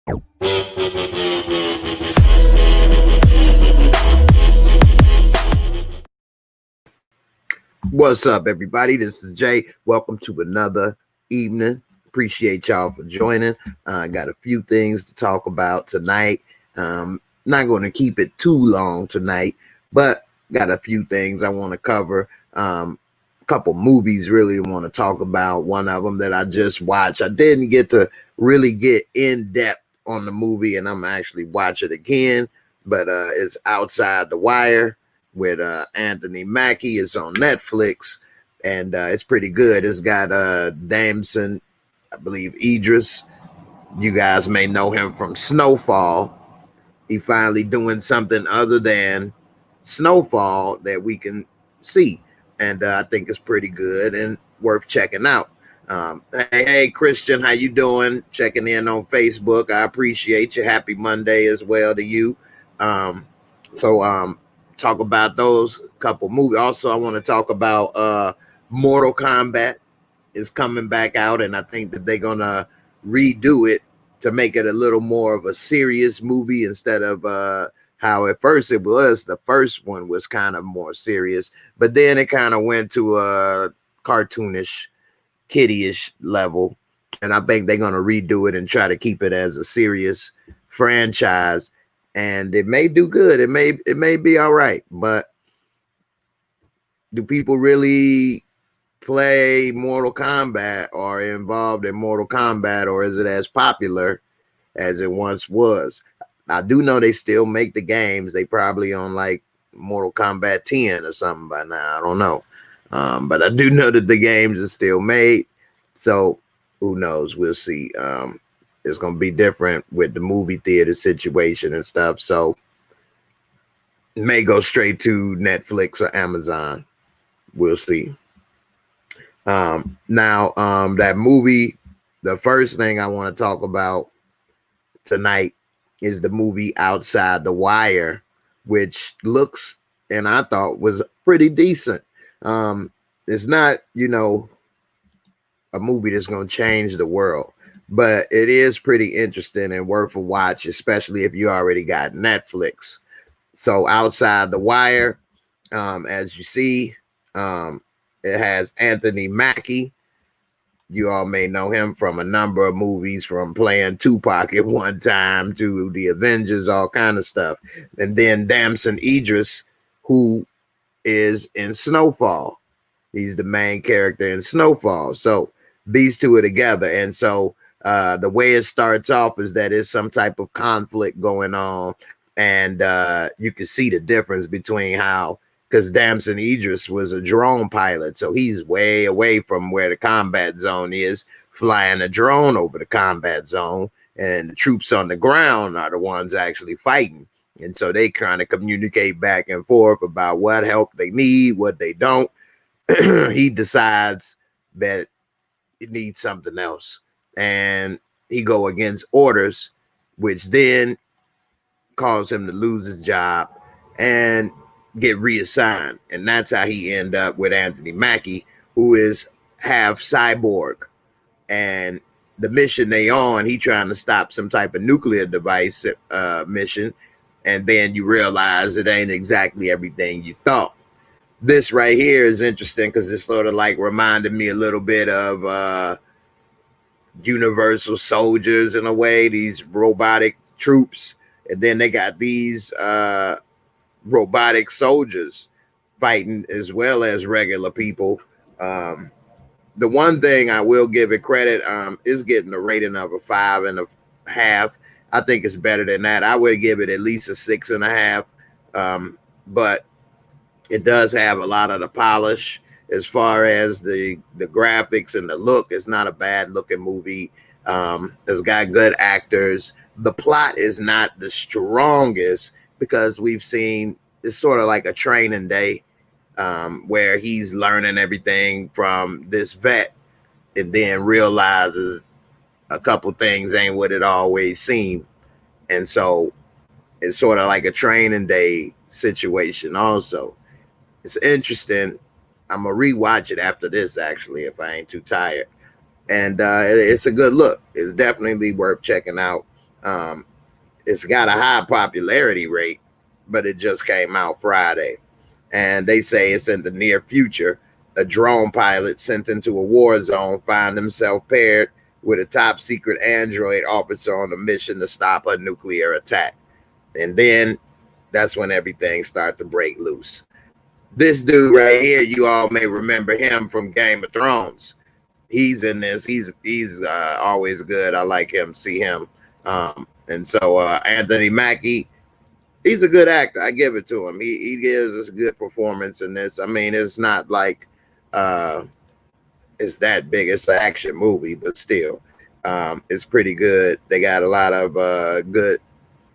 What's up, everybody? This is Jay. Welcome to another evening. Appreciate y'all for joining. I got a few things to talk about tonight. Not going to keep it too long tonight, but got a few things I want to cover. A couple movies really want to talk about. One of them that I just watched. I didn't get to really get in depth on the movie, and I'm actually watch it again. But it's Outside the Wire with Anthony Mackie. It's on Netflix, and it's pretty good. It's got Damson, I believe, Idris. You guys may know him from Snowfall. He finally doing something other than Snowfall that we can see, and I think it's pretty good and worth checking out. Hey, Christian, how you doing? Checking in on Facebook. I appreciate you. Happy Monday as well to you. Talk about those couple movies. Also, I want to talk about Mortal Kombat is coming back out, and I think that they're gonna redo it to make it a little more of a serious movie instead of how at first it was. The first one was kind of more serious, but then it kind of went to a cartoonish, kiddie-ish level, and I think they're gonna redo it and try to keep it as a serious franchise. And it may do good. It may be all right, but do people really play Mortal Kombat or involved in Mortal Kombat, or is it as popular as it once was? I do know they still make the games. They probably on like Mortal Kombat 10 or something by now. I don't know. But I do know that the games are still made. So who knows? We'll see. It's going to be different with the movie theater situation and stuff. So it may go straight to Netflix or Amazon. We'll see. That movie, the first thing I want to talk about tonight is the movie Outside the Wire, which looks, and I thought was pretty decent. It's not, a movie that's going to change the world, but it is pretty interesting and worth a watch, especially if you already got Netflix. So Outside the Wire, as you see, it has Anthony Mackie. You all may know him from a number of movies, from playing Tupac at one time to the Avengers, all kind of stuff. And then Damson Idris, who is in Snowfall. He's the main character in Snowfall. So these two are together. And so the way it starts off is that it's some type of conflict going on. And you can see the difference between how, because Damson Idris was a drone pilot. So he's way away from where the combat zone is, flying a drone over the combat zone. And the troops on the ground are the ones actually fighting. And so they kind of communicate back and forth about what help they need, what they don't. He decides that it needs something else, and he go against orders, which then cause him to lose his job and get reassigned. And that's how he end up with Anthony Mackie, who is half cyborg. And the mission they on, he trying to stop some type of nuclear device mission. And then you realize it ain't exactly everything you thought. This right here is interesting because it sort of like reminded me a little bit of Universal Soldiers in a way, these robotic troops. And then they got these robotic soldiers fighting as well as regular people. The one thing I will give it credit is getting a rating of a 5.5. I think it's better than that. I would give it at least a 6.5. But it does have a lot of the polish as far as the graphics and the look. It's not a bad looking movie. It's got good actors. The plot is not the strongest because we've seen it's sort of like a training day where he's learning everything from this vet and then realizes a couple things ain't what it always seemed. And so it's sort of like a training day situation also. It's interesting. I'm going to rewatch it after this, actually, if I ain't too tired. And it's a good look. It's definitely worth checking out. Um, it's got a high popularity rate, but it just came out Friday. And they say it's in the near future. A drone pilot sent into a war zone find himself paired with a top secret android officer on a mission to stop a nuclear attack. And then that's when everything started to break loose. This dude right here, you all may remember him from Game of Thrones. He's in this. He's always good. I like him. See him. And so Anthony Mackie, he's a good actor. I give it to him. He gives us a good performance in this. I mean, it's not like it's that big. It's an action movie, but still, it's pretty good. They got a lot of good,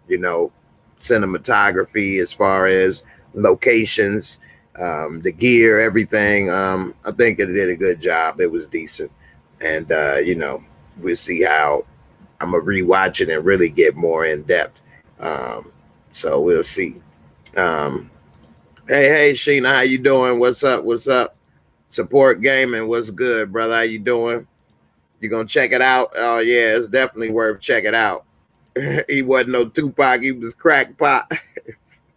cinematography as far as locations, the gear, everything. I think it did a good job. It was decent, and we'll see how I'm gonna rewatch it and really get more in depth. So we'll see. Hey, Sheena, how you doing? What's up? What's up? Support Gaming, what's good, brother? How you doing? You gonna check it out? Oh yeah, it's definitely worth checking out. He wasn't no Tupac, he was crackpot.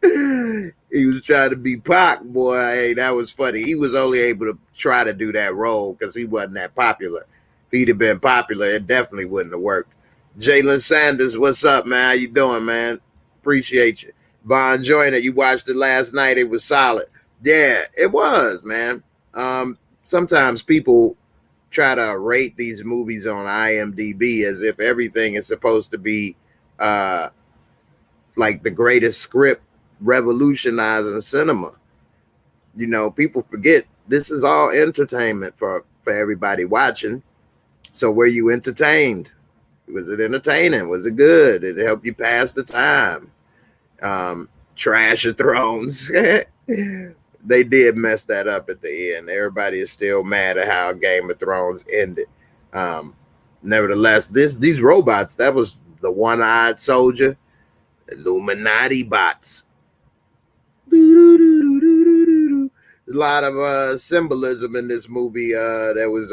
He was trying to be Pac, boy. Hey, that was funny. He was only able to try to do that role because he wasn't that popular. If he'd have been popular, it definitely wouldn't have worked. Jalen Sanders, what's up, man? How you doing, man? Appreciate you. Von Joyner, you watched it last night. It was solid. Yeah, it was, man. Sometimes people try to rate these movies on IMDb as if everything is supposed to be like the greatest script revolutionizing cinema. People forget this is all entertainment for everybody watching. So were you entertained? Was it entertaining? Was it good? Did it help you pass the time? Trash of Thrones. They did mess that up at the end. Everybody is still mad at how Game of Thrones ended. Nevertheless, these robots, that was the one-eyed soldier, Illuminati bots. A lot of symbolism in this movie that was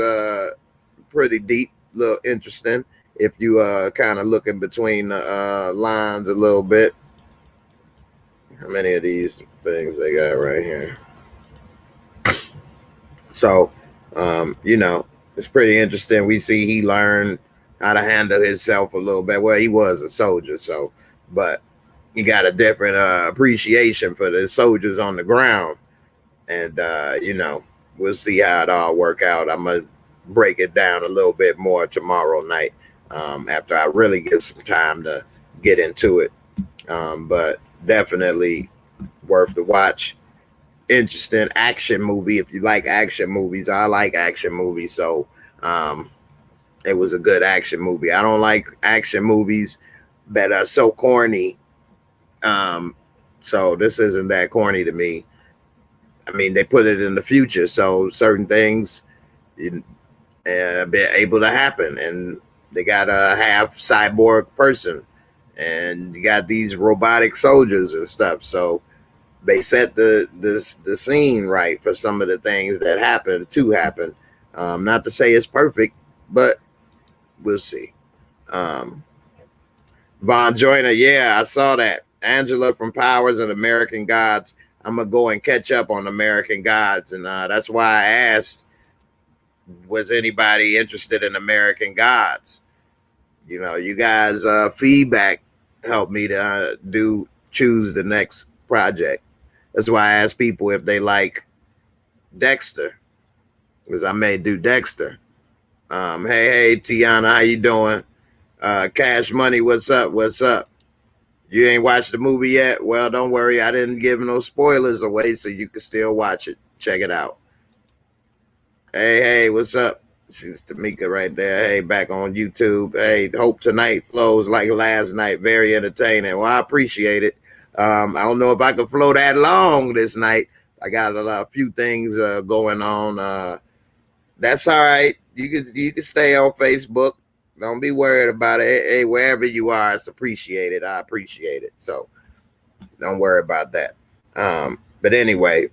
pretty deep, a little interesting if you kind of looking between the lines a little bit. How many of these things they got right here? So, it's pretty interesting. We see he learned how to handle himself a little bit. Well, he was a soldier, so, but he got a different appreciation for the soldiers on the ground. And, we'll see how it all work out. I'm going to break it down a little bit more tomorrow night after I really get some time to get into it. But definitely worth the watch. Interesting action movie. If you like action movies, I like action movies. So it was a good action movie. I don't like action movies that are so corny. So this isn't that corny to me. I mean, they put it in the future, so certain things be able to happen, and they got a half cyborg person, and you got these robotic soldiers and stuff. So they set the scene right for some of the things that happen. Not to say it's perfect, but we'll see. Von Joyner, yeah, I saw that. Angela from Powers and American Gods. I'm gonna go and catch up on American Gods, and that's why I asked, was anybody interested in American Gods? You guys' feedback helped me to choose the next project. That's why I asked people if they like Dexter, because I may do Dexter. Hey, Tiana, how you doing? Cash Money, what's up? What's up? You ain't watched the movie yet? Well, don't worry. I didn't give no spoilers away, so you can still watch it. Check it out. Hey, what's up? She's Tamika right there. Hey, back on YouTube. Hey, hope tonight flows like last night. Very entertaining. Well, I appreciate it. I don't know if I can flow that long this night. I got a few things going on. That's all right. You can stay on Facebook. Don't be worried about it. Hey, wherever you are, it's appreciated. I appreciate it. So don't worry about that. But anyway,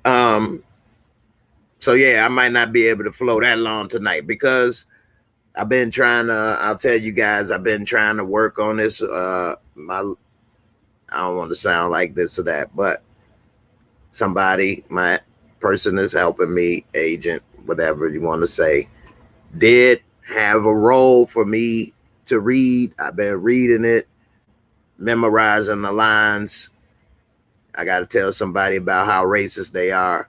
so yeah, I might not be able to flow that long tonight because I've been trying to, I'll tell you guys, I've been trying to work on this. I don't want to sound like this or that, but somebody, my person is helping me, agent, whatever you want to say, did have a role for me to read. I've been reading it, memorizing the lines. I got to tell somebody about how racist they are,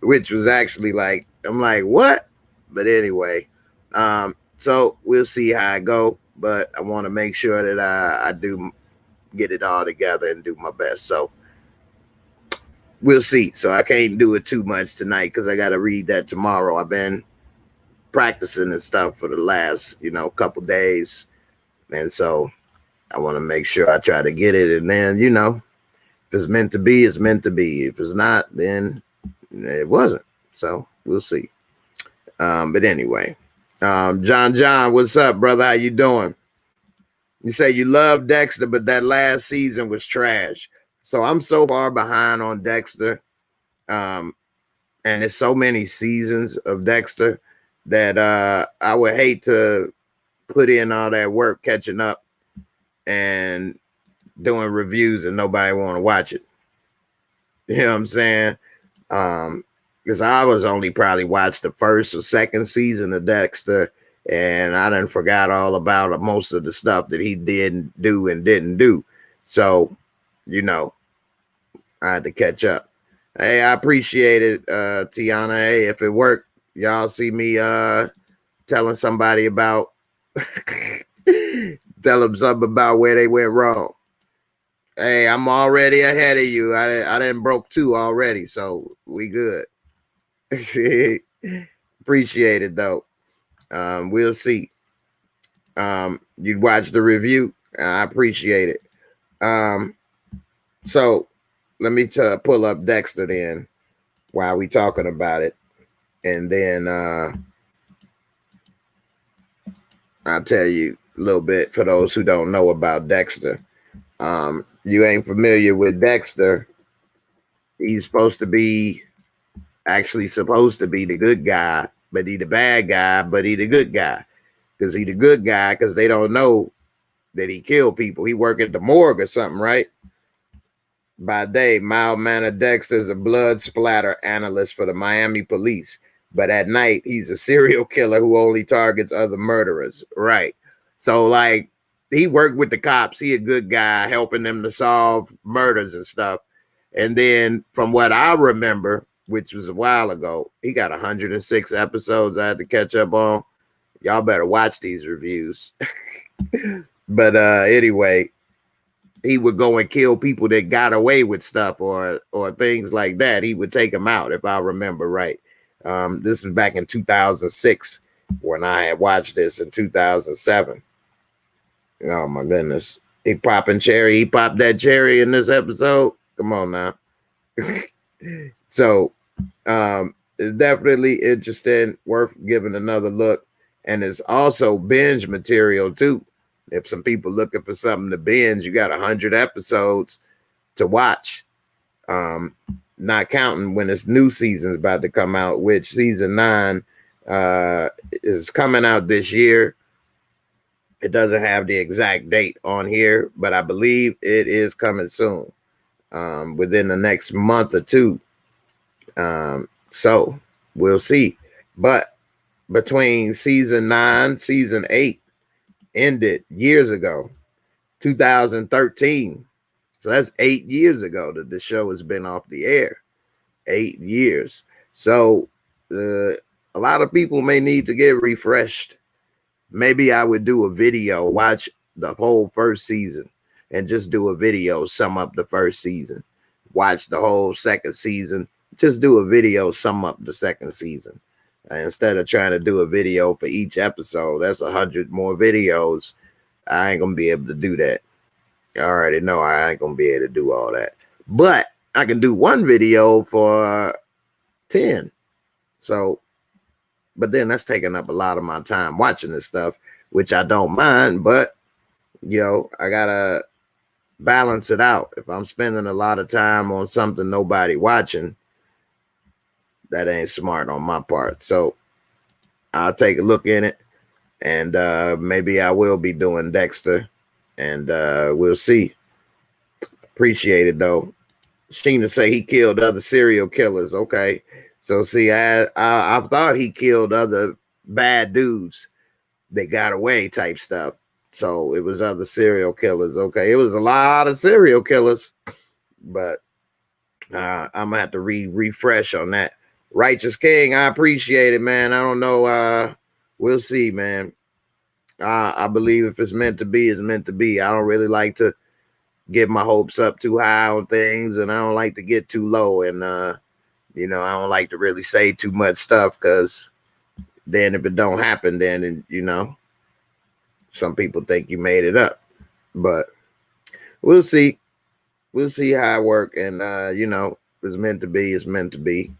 which was actually like, I'm like, what? But anyway, so we'll see how I go. But I want to make sure that I do get it all together and do my best. So we'll see. So I can't do it too much tonight because I got to read that tomorrow. I've been practicing and stuff for the last, couple days. And so I want to make sure I try to get it. And then, if it's meant to be, it's meant to be. If it's not, then it wasn't. So we'll see. But anyway, John, what's up, brother? How you doing? You say you love Dexter, but that last season was trash. So I'm so far behind on Dexter. And there's so many seasons of Dexter that I would hate to put in all that work catching up and doing reviews and nobody want to watch it. You know what I'm saying? Because I was only probably watched the first or second season of Dexter, and I done forgot all about most of the stuff that he didn't do and didn't do. So, I had to catch up. Hey, I appreciate it, Tiana. Hey, if it worked, y'all see me telling somebody about tell them something about where they went wrong. Hey, I'm already ahead of you. I didn't broke 2 already, so we good. Appreciate it though. We'll see. You'd watch the review. I appreciate it. So let me pull up Dexter then while we talking about it, and then I'll tell you a little bit for those who don't know about Dexter. You ain't familiar with Dexter. He's supposed to be the good guy, but he the bad guy, but he the good guy. Because he the good guy because they don't know that he killed people. He work at the morgue or something, right? By day, mild-mannered Dexter is a blood splatter analyst for the Miami police. But at night, he's a serial killer who only targets other murderers. Right. So, like, he worked with the cops. He a good guy, helping them to solve murders and stuff. And then, from what I remember, which was a while ago, he got 106 episodes I had to catch up on. Y'all better watch these reviews. But anyway, he would go and kill people that got away with stuff or things like that. He would take them out, if I remember right. This was back in 2006 when I had watched this in 2007. Oh my goodness. He popped that cherry in this episode. Come on now. So it's definitely interesting, worth giving another look. And it's also binge material too. If some people looking for something to binge, you got 100 episodes to watch. Not counting when this new season's about to come out, which season 9 is coming out this year. It doesn't have the exact date on here, but I believe it is coming soon, within the next month or 2. So we'll see. But between season 9, season 8 ended years ago, 2013. So that's 8 years ago that the show has been off the air. 8 years. So a lot of people may need to get refreshed. Maybe I would do a video, watch the whole first season, and just do a video, sum up the first season. Watch the whole second season. Just do a video, sum up the second season. Instead of trying to do a video for each episode, that's 100 more videos. I ain't gonna be able to do that. I already know I ain't gonna be able to do all that. But I can do one video for 10. So, but then that's taking up a lot of my time watching this stuff, which I don't mind, but I gotta balance it out. If I'm spending a lot of time on something nobody watching, that ain't smart on my part. So I'll take a look in it, and maybe I will be doing Dexter, and we'll see. Appreciate it though. Sheena say he killed other serial killers. Okay, so see, I thought he killed other bad dudes that got away type stuff. So it was other serial killers. Okay, it was a lot of serial killers, but I'm gonna have to refresh on that. Righteous King, I appreciate it, man. I don't know. We'll see, man. I believe if it's meant to be, it's meant to be. I don't really like to get my hopes up too high on things, and I don't like to get too low. And you know, I don't like to really say too much stuff, because then if it don't happen, then you know, some people think you made it up. But we'll see. We'll see how it work. And you know, if it's meant to be, it's meant to be.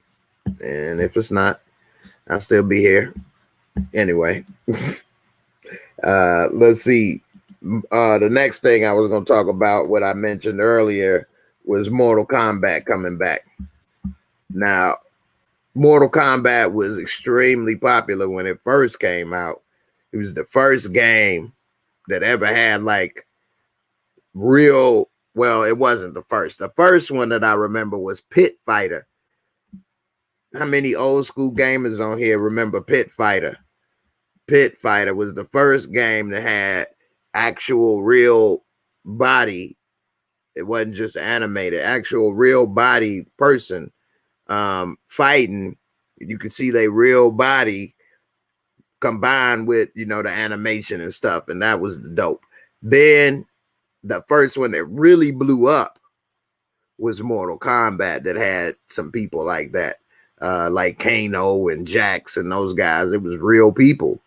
And if it's not, I'll still be here. Anyway. Let's see. The next thing I was going to talk about, what I mentioned earlier, was Mortal Kombat coming back. Now, Mortal Kombat was extremely popular when it first came out. It was the first game that ever had like real, well, it wasn't the first. The first one that I remember was Pit Fighter. How many old school gamers on here remember Pit Fighter? Pit Fighter was the first game that had actual real body. It wasn't just animated, actual real body person fighting. You could see their real body combined with, you know, the animation and stuff, and that was the dope. Then the first one that really blew up was Mortal Kombat, that had some people like that, like Kano and Jax and those guys. It was real people,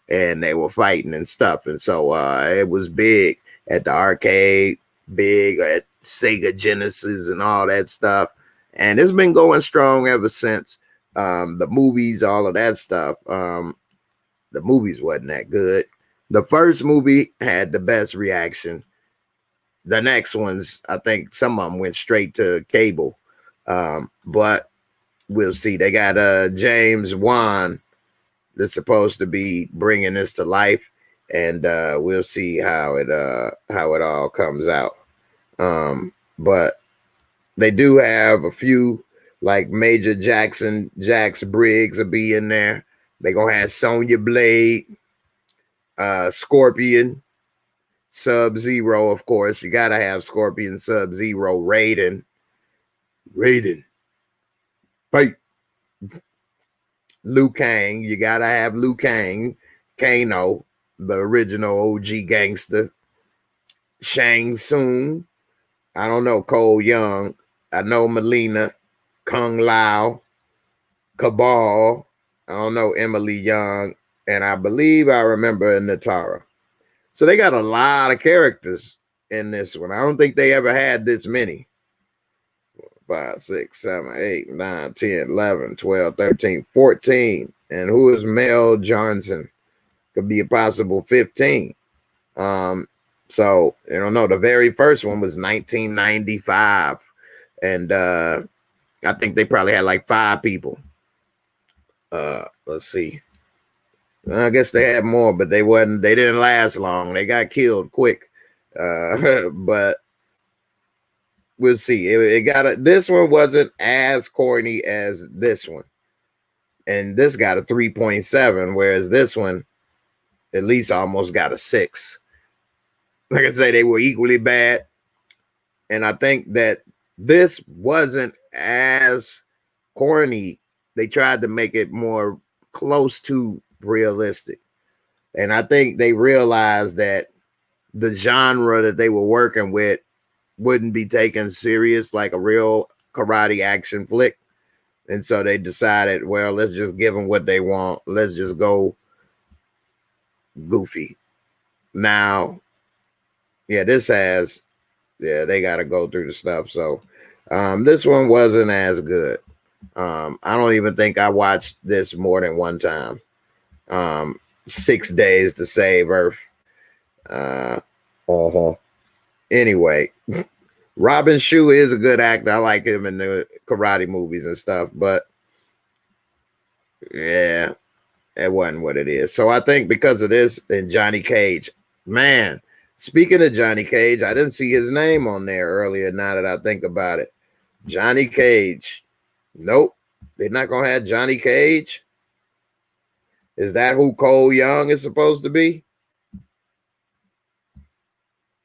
and they were fighting and stuff. And so it was big at the arcade, big at Sega Genesis and all that stuff. And it's been going strong ever since. The movies, all of that stuff. The movies wasn't that good. The first movie had the best reaction. The next ones, I think some of them went straight to cable. But we'll see. They got James Wan that's supposed to be bringing this to life, and we'll see how it all comes out. But they do have a few, like Major Jax Briggs will be in there. They gonna have Sonya Blade, Scorpion, Sub-Zero, of course. You gotta have Scorpion, Sub-Zero, Raiden, fight. Liu Kang, you gotta have Liu Kang, Kano, the original OG gangster, Shang Tsung, I don't know, Cole Young, I know Melina, Kung Lao, Cabal, I don't know, Emily Young, and I believe I remember Natara. So they got a lot of characters in this one. I don't think they ever had this many. 5, 6, 7, 8, 9, 10, 11, 12, 13, 14. And who is Mel Johnson? Could be a possible 15. So, you don't know. The very first one was 1995. And I think they probably had like 5 people. Let's see. I guess they had more, but they didn't last long. They got killed quick. But we'll see. This one wasn't as corny as this one. And this got a 3.7, whereas this one at least almost got a 6. Like I say, they were equally bad. And I think that this wasn't as corny. They tried to make it more close to realistic. And I think they realized that the genre that they were working with wouldn't be taken serious like a real karate action flick. And so they decided, well, let's just give them what they want. Let's just go goofy. Now, yeah, they got to go through the stuff. So this one wasn't as good. I don't even think I watched this more than one time. 6 Days to Save Earth. Anyway, Robin Shou is a good actor. I like him in the karate movies and stuff, but yeah, It wasn't what it is. So I think because of this and Johnny Cage, man, speaking of Johnny Cage, I didn't see his name on there earlier. Now that I think about it, Johnny Cage. Nope. They're not going to have Johnny Cage. Is that who Cole Young is supposed to be?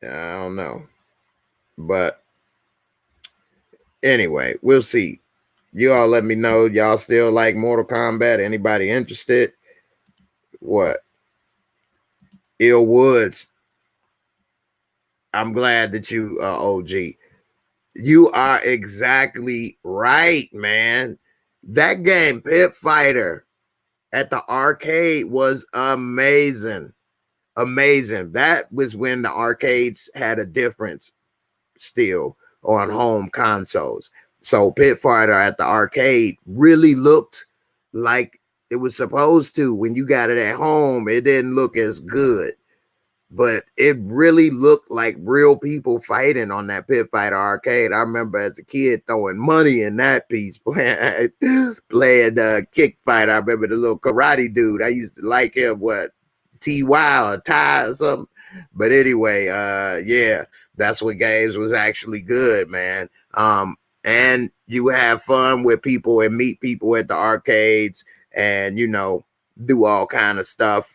I don't know. But anyway, we'll see. You all let me know. Y'all still like Mortal Kombat? Anybody interested? What? Ill Woods. I'm glad that you OG. You are exactly right, man. That game, Pit Fighter, at the arcade was amazing. Amazing. That was when the arcades had a difference still on home consoles. So Pit Fighter at the arcade really looked like it was supposed to. When you got it at home, it didn't look as good. But it really looked like real people fighting on that Pit Fighter arcade. I remember as a kid throwing money in that piece, playing Kick Fighter. I remember the little karate dude. I used to like him, what, TY or Ty or something. But anyway, yeah, that's what games was actually good, man. And you have fun with people and meet people at the arcades and, you know, do all kind of stuff.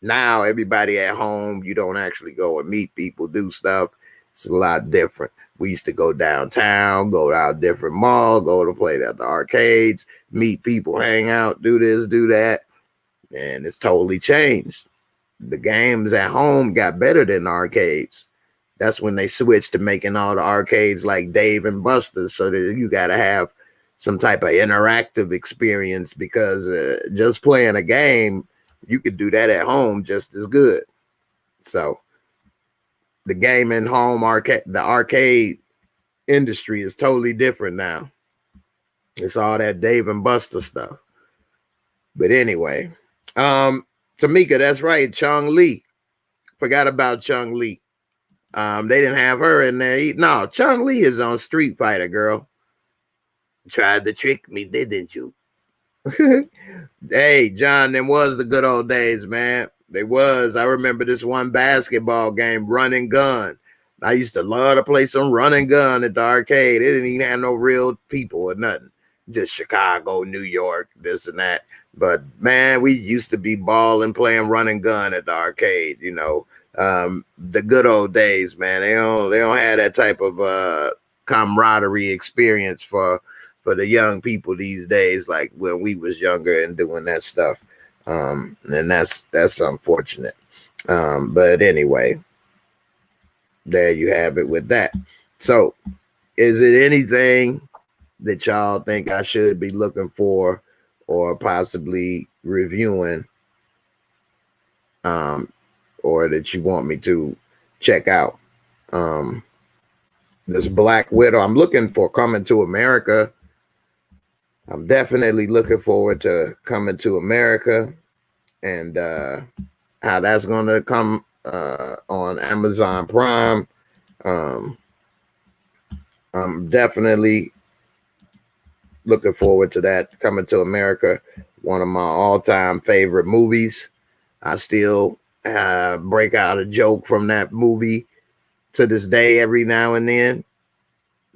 Now everybody at home, you don't actually go and meet people, do stuff. It's a lot different. We used to go downtown, go out different mall, go to play at the arcades, meet people, hang out, do this, do that. And it's totally changed. The games at home got better than the arcades. That's when they switched to making all the arcades like Dave and Buster's, so that you got to have some type of interactive experience, because just playing a game, you could do that at home just as good. So the game and home the arcade industry is totally different now. It's all that Dave and Buster stuff. But anyway, Tamika, that's right. Chung Lee. Forgot about Chung Lee. They didn't have her in there. No, Chung Lee is on Street Fighter, girl. Tried to trick me, didn't you? Hey, John, them was the good old days, man. They was. I remember this one basketball game, Run and Gun. I used to love to play some Run and Gun at the arcade. It didn't even have no real people or nothing. Just Chicago, New York, this and that. But, man, we used to be balling playing Run and Gun at the arcade, you know. The good old days, man. They don't have that type of camaraderie experience for the young people these days, like when we was younger and doing that stuff. And that's unfortunate. But anyway, there you have it with that. So is it anything that y'all think I should be looking for or possibly reviewing, or that you want me to check out? This Black Widow, I'm looking for Coming to America. I'm definitely looking forward to Coming to America and how that's going to come on Amazon Prime. I'm definitely looking forward to that. Coming to America, one of my all-time favorite movies. I still break out a joke from that movie to this day every now and then.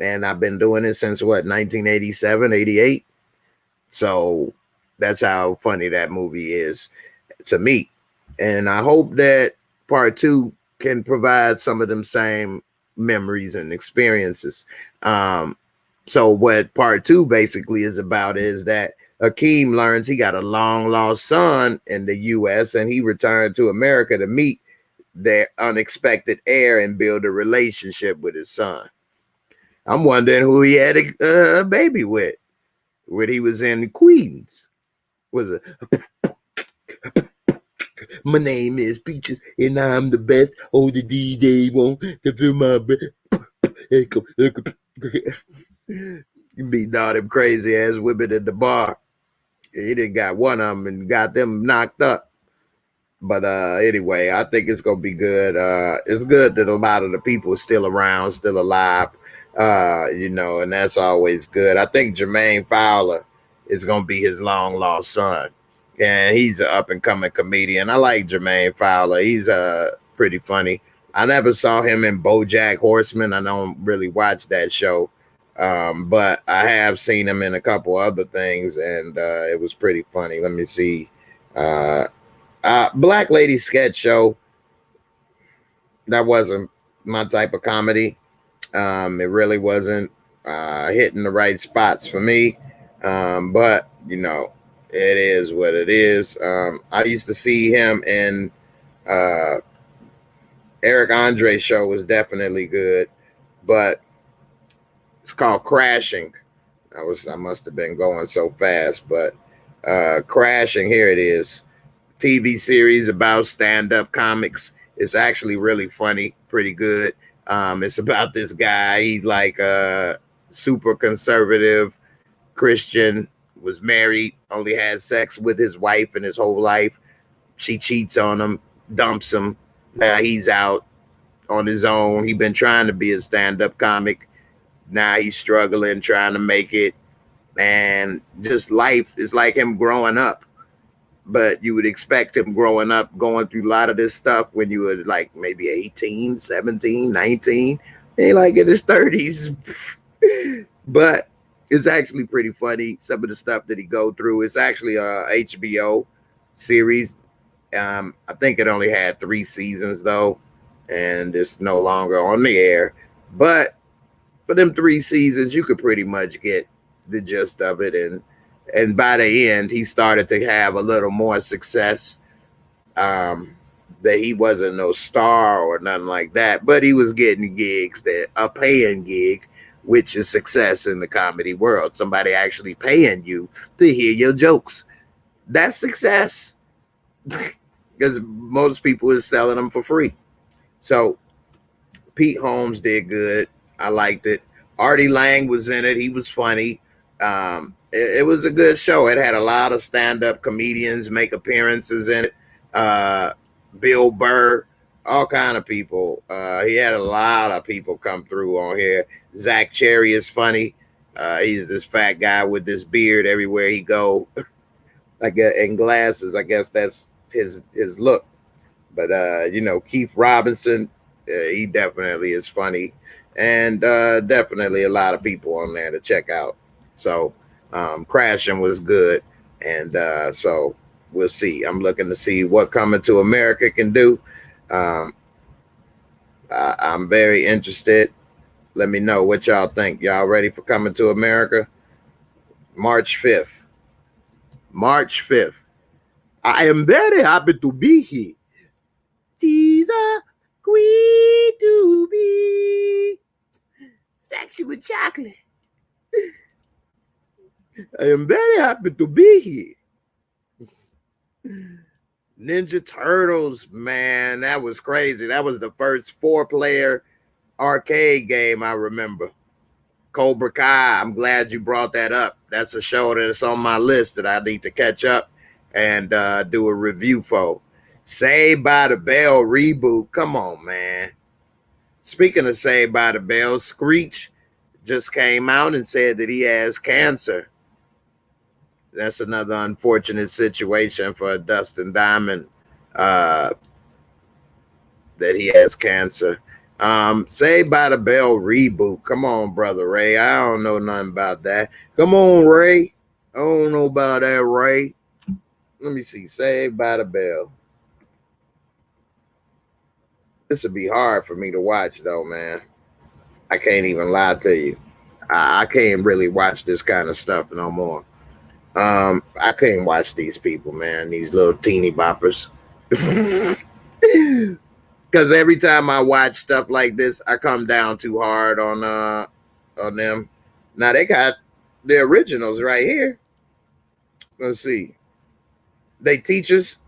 And I've been doing it since, what, 1987, 88? So that's how funny that movie is to me. And I hope that part 2 can provide some of them same memories and experiences. So what part 2 basically is about is that Akeem learns he got a long lost son in the U.S. and he returned to America to meet their unexpected heir and build a relationship with his son. I'm wondering who he had a baby with when he was in Queens. Was it? My name is Peaches and I'm the best. Oh, the DJ won't feel my breath. You meet all them crazy ass women at the bar. He didn't got one of them and got them knocked up. But anyway, I think it's gonna be good. It's good that a lot of the people are still around, still alive. You know, and that's always good. I think Jermaine Fowler is gonna be his long lost son. and he's an up and coming comedian. I like Jermaine Fowler. He's pretty funny. I never saw him in BoJack Horseman. I don't really watch that show, but I have seen him in a couple other things, and it was pretty funny. Let me see. Black Lady Sketch Show. That wasn't my type of comedy. It really wasn't hitting the right spots for me. But you know, it is what it is. I used to see him in Eric Andre's show was definitely good, but it's called Crashing. I must have been going so fast, but Crashing, here it is. TV series about stand-up comics. It's actually really funny, pretty good. It's about this guy. He's like a super conservative Christian, was married, only had sex with his wife in his whole life. She cheats on him, dumps him. Now he's out on his own. He's been trying to be a stand-up comic. Now he's struggling, trying to make it. And just life is like him growing up. But you would expect him growing up, going through a lot of this stuff when you were like maybe 18, 17, 19. He like in his 30s. But it's actually pretty funny. Some of the stuff that he go through. It's actually a HBO series. I think it only had 3 seasons though, and it's no longer on the air. But for them 3 seasons, you could pretty much get the gist of it. And by the end, he started to have a little more success. That he wasn't no star or nothing like that, but he was getting gigs, that a paying gig, which is success in the comedy world. Somebody actually paying you to hear your jokes. That's success. Because most people is selling them for free. So Pete Holmes did good. I liked it. Artie Lang was in it. He was funny. It was a good show. It had a lot of stand-up comedians make appearances in it. Bill Burr, all kind of people. He had a lot of people come through on here. Zach Cherry is funny. He's this fat guy with this beard everywhere he go. Like and glasses. I guess that's his look. But you know, Keith Robinson, he definitely is funny. And definitely a lot of people on there to check out. So Crashing was good. And so we'll see. I'm looking to see what Coming to America can do. I'm very interested. Let me know what y'all think. Y'all ready for Coming to America? March 5th. March 5th. I am very happy to be here. Teaser, queen to be sexual chocolate. I am very happy to be here. Ninja Turtles, man, that was crazy. That was the first 4-player arcade game I remember. Cobra Kai, I'm glad you brought that up. That's a show that's on my list that I need to catch up and do a review for. Saved by the Bell reboot. Come on, man. Speaking of Saved by the Bell, Screech just came out and said that he has cancer. That's another unfortunate situation for Dustin Diamond, that he has cancer. Saved by the Bell reboot. Come on, brother Ray. I don't know nothing about that. Come on, Ray. I don't know about that, Ray. Let me see. Saved by the Bell. This would be hard for me to watch, though, man. I can't even lie to you. I can't really watch this kind of stuff no more. I can't watch these people, man. These little teeny boppers. Because every time I watch stuff like this, I come down too hard on them. Now they got the originals right here. Let's see. They Teachers,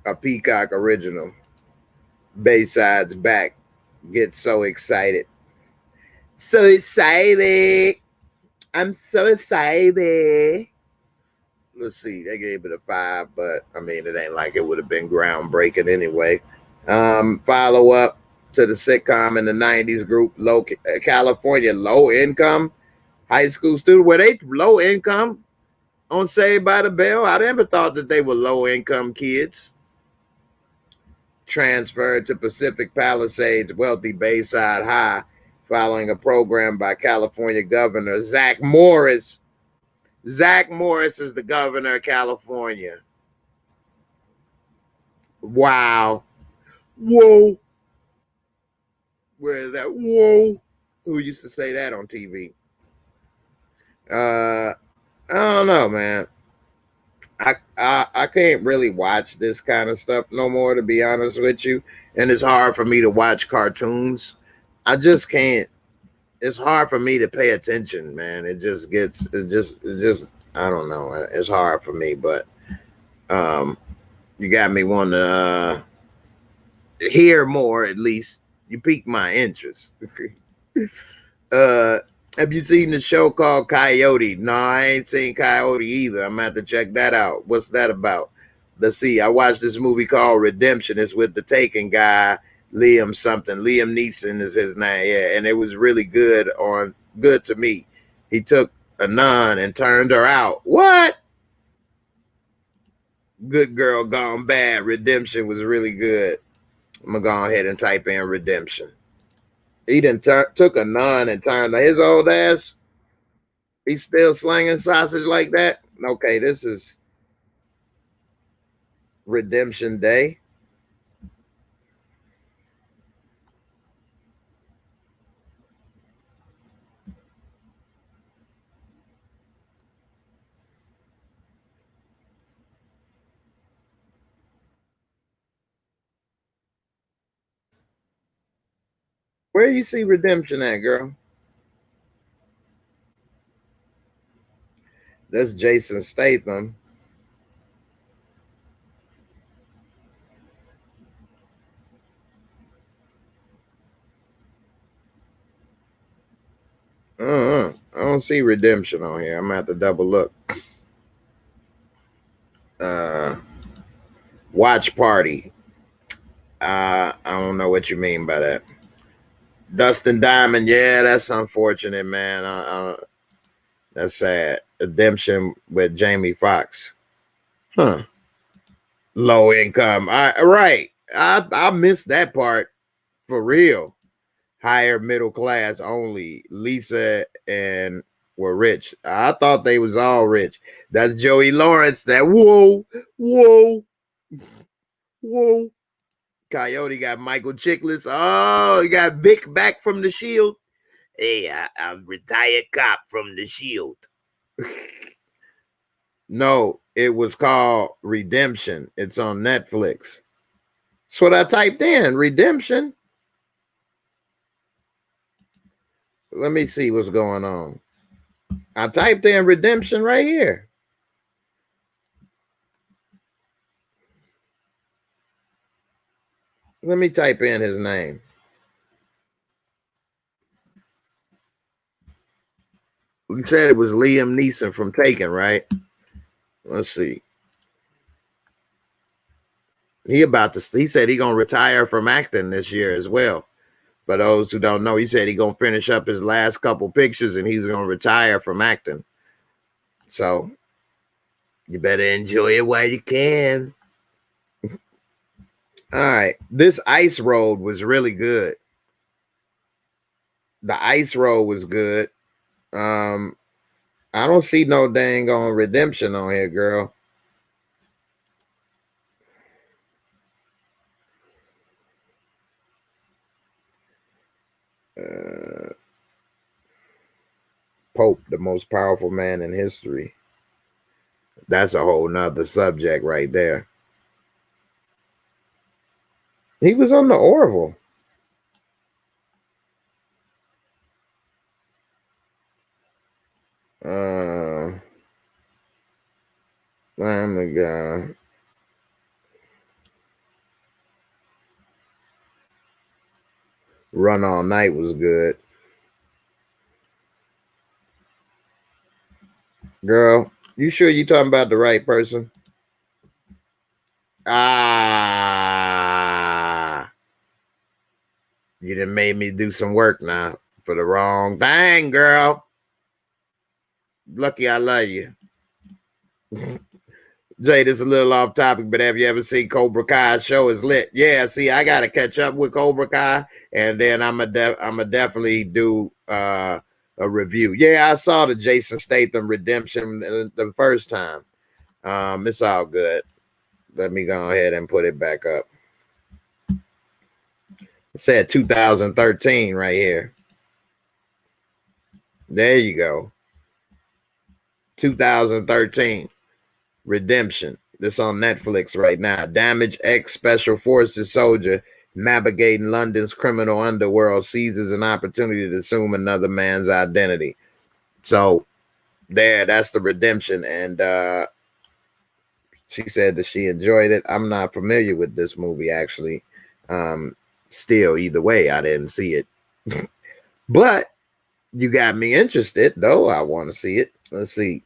a Peacock original. Bayside's back. Get so excited. So excited. I'm so excited. Let's see. They gave it a 5, but I mean, it ain't like it would have been groundbreaking anyway. Follow up to the sitcom in the 90s group, California Low Income High School Student. Were they low income? on Saved by the Bell. I never thought that they were low income kids. Transferred to Pacific Palisades wealthy Bayside High following a program by California Governor Zach Morris. Zach Morris is the governor of California. Wow. Whoa. Where is that? Whoa. Who used to say that on TV? I don't know, man. I can't really watch this kind of stuff no more, to be honest with you. And it's hard for me to watch cartoons. I just can't. It's hard for me to pay attention, man. It's just I don't know. It's hard for me, but um you got me wanting to hear more at least. You piqued my interest. uh have you seen the show called Coyote? No, I ain't seen Coyote either. I'm gonna have to check that out. What's that about? Let's see. I watched this movie called Redemption. It's with the Taken guy, Liam something. Liam Neeson is his name. Yeah, and it was really good to me. He took a nun and turned her out. What? Good girl gone bad. Redemption was really good. I'm gonna go ahead and type in Redemption. He done took a nun and turned his old ass. He's still slinging sausage like that. Okay, this is Redemption Day. Where you see Redemption at, girl? That's Jason Statham. I don't see Redemption on here. I'm gonna have to double look. Uh, Watch Party. I don't know what you mean by that. Dustin Diamond. Yeah, that's unfortunate, man. That's sad. Redemption with Jamie Foxx. Huh. Low income. Right. I missed that part for real. Higher middle class only. Lisa and were rich. I thought they was all rich. That's Joey Lawrence. That whoa, whoa. Coyote got Michael Chiklis. Oh, he got Vic back from the Shield. Hey, I'm retired cop from the Shield. No, it was called Redemption. It's on Netflix. That's what I typed in. Redemption. Let me see what's going on. I typed in Redemption right here. Let me type in his name. You said it was Liam Neeson from Taken, right? Let's see. He said he gonna retire from acting this year as well. For those who don't know, he said he gonna finish up his last couple pictures and he's gonna retire from acting. So you better enjoy it while you can. All right. This Ice Road was really good. The Ice Road was good. Um, I don't see no dang on Redemption on here, girl. Pope, the most powerful man in history. That's a whole nother subject right there. He was on the Orville. Family Guy. Run All Night was good. Girl, you sure you talking about the right person? You done made me do some work now for the wrong thing, girl. Lucky I love you. Jay, this is a little off topic, but have you ever seen Cobra Kai? Show is lit. Yeah, see, I gotta catch up with Cobra Kai, and then I'm a definitely do a review. Yeah, I saw the Jason Statham redemption the first time. It's all good. Let me go ahead and put it back up. It said 2013 right here. There you go. 2013 Redemption. This on Netflix right now. Damaged ex-special forces soldier navigating London's criminal underworld seizes an opportunity to assume another man's identity. So that's the redemption. And she said that she enjoyed it. I'm not familiar with this movie, actually. Still, either way, I didn't see it. But you got me interested, though. I want to see it. Let's see.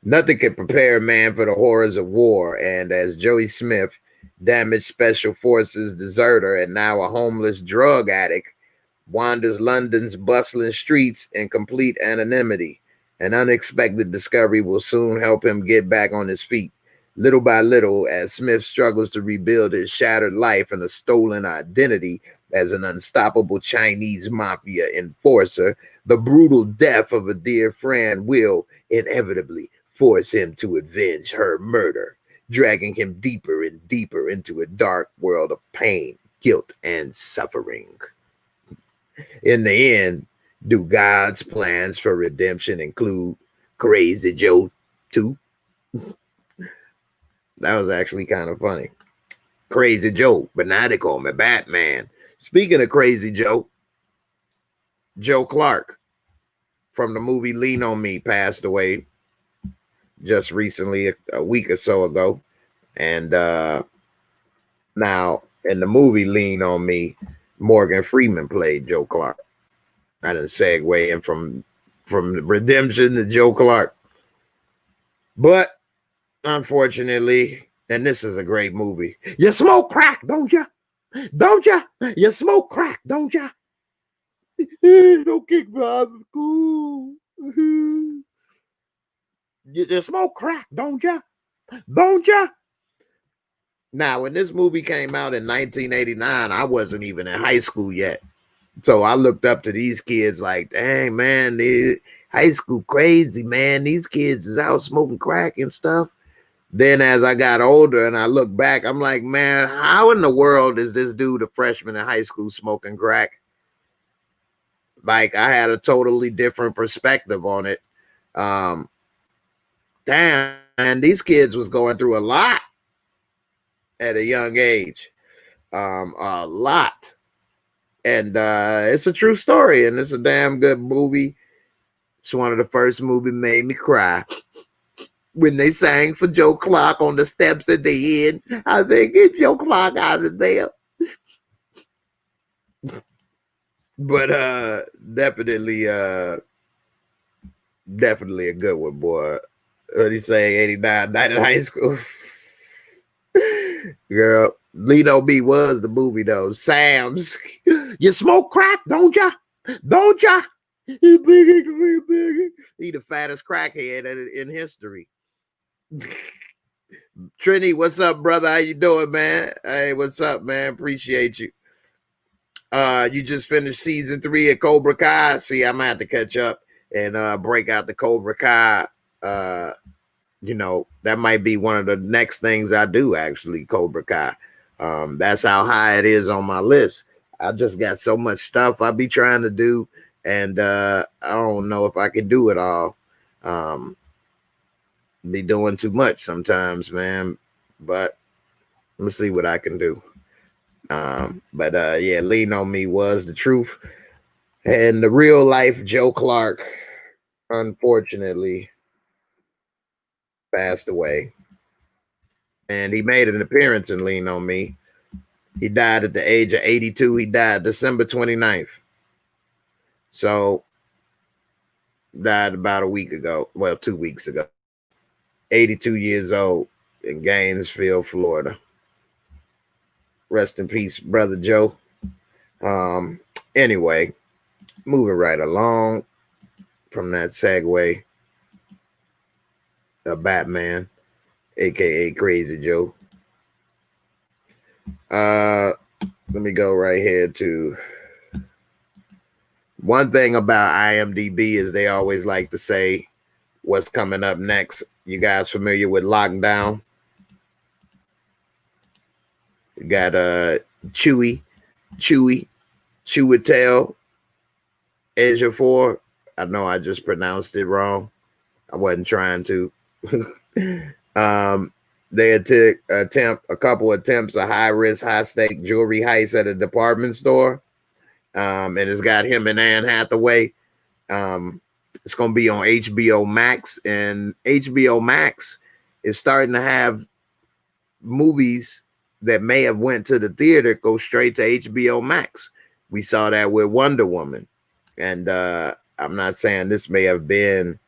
Nothing can prepare a man for the horrors of war. And as Joey Smith, damaged special forces deserter and now a homeless drug addict, wanders London's bustling streets in complete anonymity, an unexpected discovery will soon help him get back on his feet. Little by little, as Smith struggles to rebuild his shattered life and a stolen identity as an unstoppable Chinese mafia enforcer, the brutal death of a dear friend will inevitably force him to avenge her murder, dragging him deeper and deeper into a dark world of pain, guilt, and suffering. In the end, do God's plans for redemption include Crazy Joe too? That was actually kind of funny. Crazy Joe, but now they call me Batman. Speaking of Crazy Joe, Joe Clark from the movie Lean on Me passed away just recently, a week or so ago. And now in the movie Lean on Me, Morgan Freeman played Joe Clark. I didn't segue in from Redemption to Joe Clark. But unfortunately, and this is a great movie. You smoke crack, don't ya? Don't ya? You smoke crack, don't ya? Don't kick me out of school. You smoke crack, don't ya? Don't ya? Now, when this movie came out in 1989, I wasn't even in high school yet. So I looked up to these kids like, dang, man, high school crazy, man. These kids is out smoking crack and stuff. Then as I got older and I look back, I'm like, man, how in the world is this dude a freshman in high school smoking crack? Like, I had a totally different perspective on it. Damn, man, these kids was going through a lot at a young age. A lot. And it's a true story, and it's a damn good movie. It's one of the first movies made me cry. When they sang for Joe Clark on the steps at the end, I think get Joe Clark out of there. But definitely a good one, boy. What do you say, 89, night in high school? Girl, Lito B was the movie though. Sam's. You smoke crack, don't ya? Don't ya? He the fattest crackhead in history. Trini, what's up, brother? How you doing, man? Hey, what's up, man? Appreciate you. You just finished season 3 of Cobra Kai. See, I'm gonna have to catch up and break out the Cobra Kai. You know, that might be one of the next things I do, actually, Cobra Kai. That's how high it is on my list. I just got so much stuff I be trying to do, and I don't know if I can do it all. Be doing too much sometimes, man. But let me see what I can do. But yeah, Lean on Me was the truth. And the real life Joe Clark, unfortunately, passed away. And he made an appearance in Lean on Me. He died at the age of 82. He died December 29th. So, died about a week ago. Well, 2 weeks ago. 82 years old in Gainesville, Florida. Rest in peace, brother Joe. Anyway, moving right along from that segue. Batman, aka Crazy Joe. Let me go right here to one thing about IMDb is they always like to say what's coming up next. You guys familiar with Lockdown? You got Chewy, Chewitel, Asia 4. I know I just pronounced it wrong. I wasn't trying to. They attempt a couple attempts a high risk, high stake jewelry heist at a department store. And it's got him and Anne Hathaway. It's going to be on HBO Max, and HBO Max is starting to have movies that may have went to the theater go straight to HBO Max. We saw that with Wonder Woman, and I'm not saying this may have been,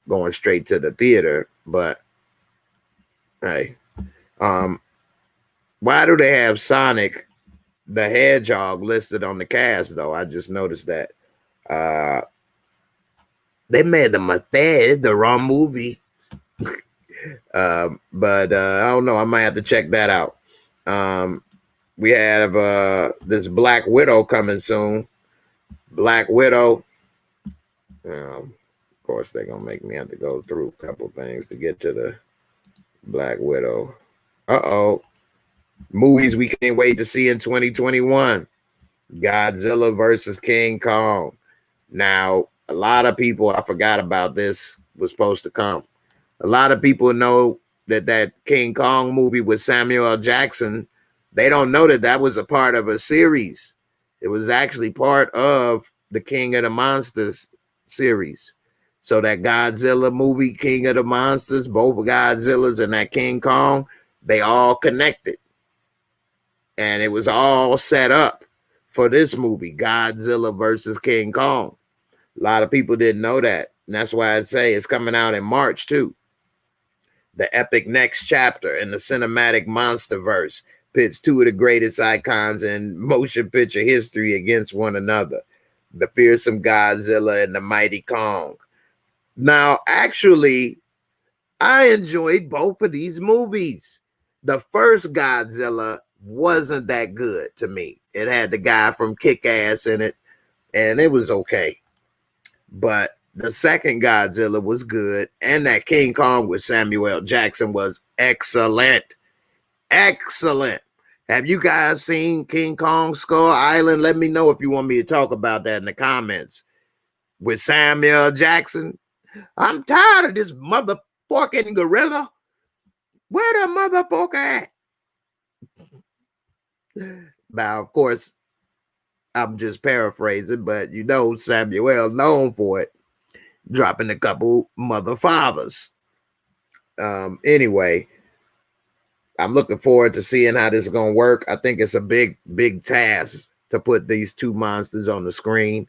going straight to the theater, but hey, why do they have Sonic the Hedgehog listed on the cast though? I just noticed that. They made them a third. It's the wrong movie. But I don't know. I might have to check that out. We have this Black Widow coming soon. Black Widow. Of course, they're going to make me have to go through a couple things to get to the Black Widow. Uh-oh. Movies we can't wait to see in 2021. Godzilla versus King Kong. Now, a lot of people, I forgot about this, was supposed to come. A lot of people know that King Kong movie with Samuel L. Jackson, they don't know that was a part of a series. It was actually part of the King of the Monsters series. So that Godzilla movie, King of the Monsters, both Godzillas and that King Kong, they all connected. And it was all set up for this movie, Godzilla versus King Kong. A lot of people didn't know that. And that's why I say it's coming out in March too. The epic next chapter in the cinematic monsterverse pits two of the greatest icons in motion picture history against one another. The fearsome Godzilla and the mighty Kong. Now, actually, I enjoyed both of these movies. The first Godzilla wasn't that good to me. It had the guy from Kick-Ass in it, and it was okay. But the second Godzilla was good, and that King Kong with Samuel L. Jackson was excellent. Excellent. Have you guys seen King Kong Skull Island? Let me know if you want me to talk about that in the comments. With Samuel L. Jackson, I'm tired of this motherfucking gorilla. Where the motherfucker at? Now, of course, I'm just paraphrasing, but Samuel known for it, dropping a couple mother fathers. Anyway, I'm looking forward to seeing how this is going to work. I think it's a big, big task to put these two monsters on the screen,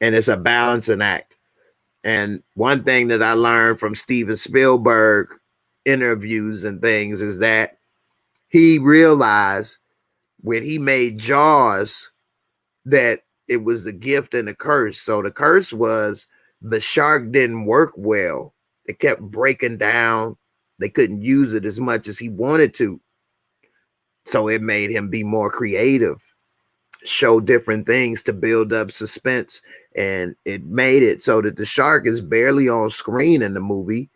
and it's a balancing act. And one thing that I learned from Steven Spielberg interviews and things is that he realized when he made Jaws that it was a gift and a curse. So the curse was the shark didn't work well. It kept breaking down. They couldn't use it as much as he wanted to. So it made him be more creative, show different things to build up suspense. And it made it so that the shark is barely on screen in the movie,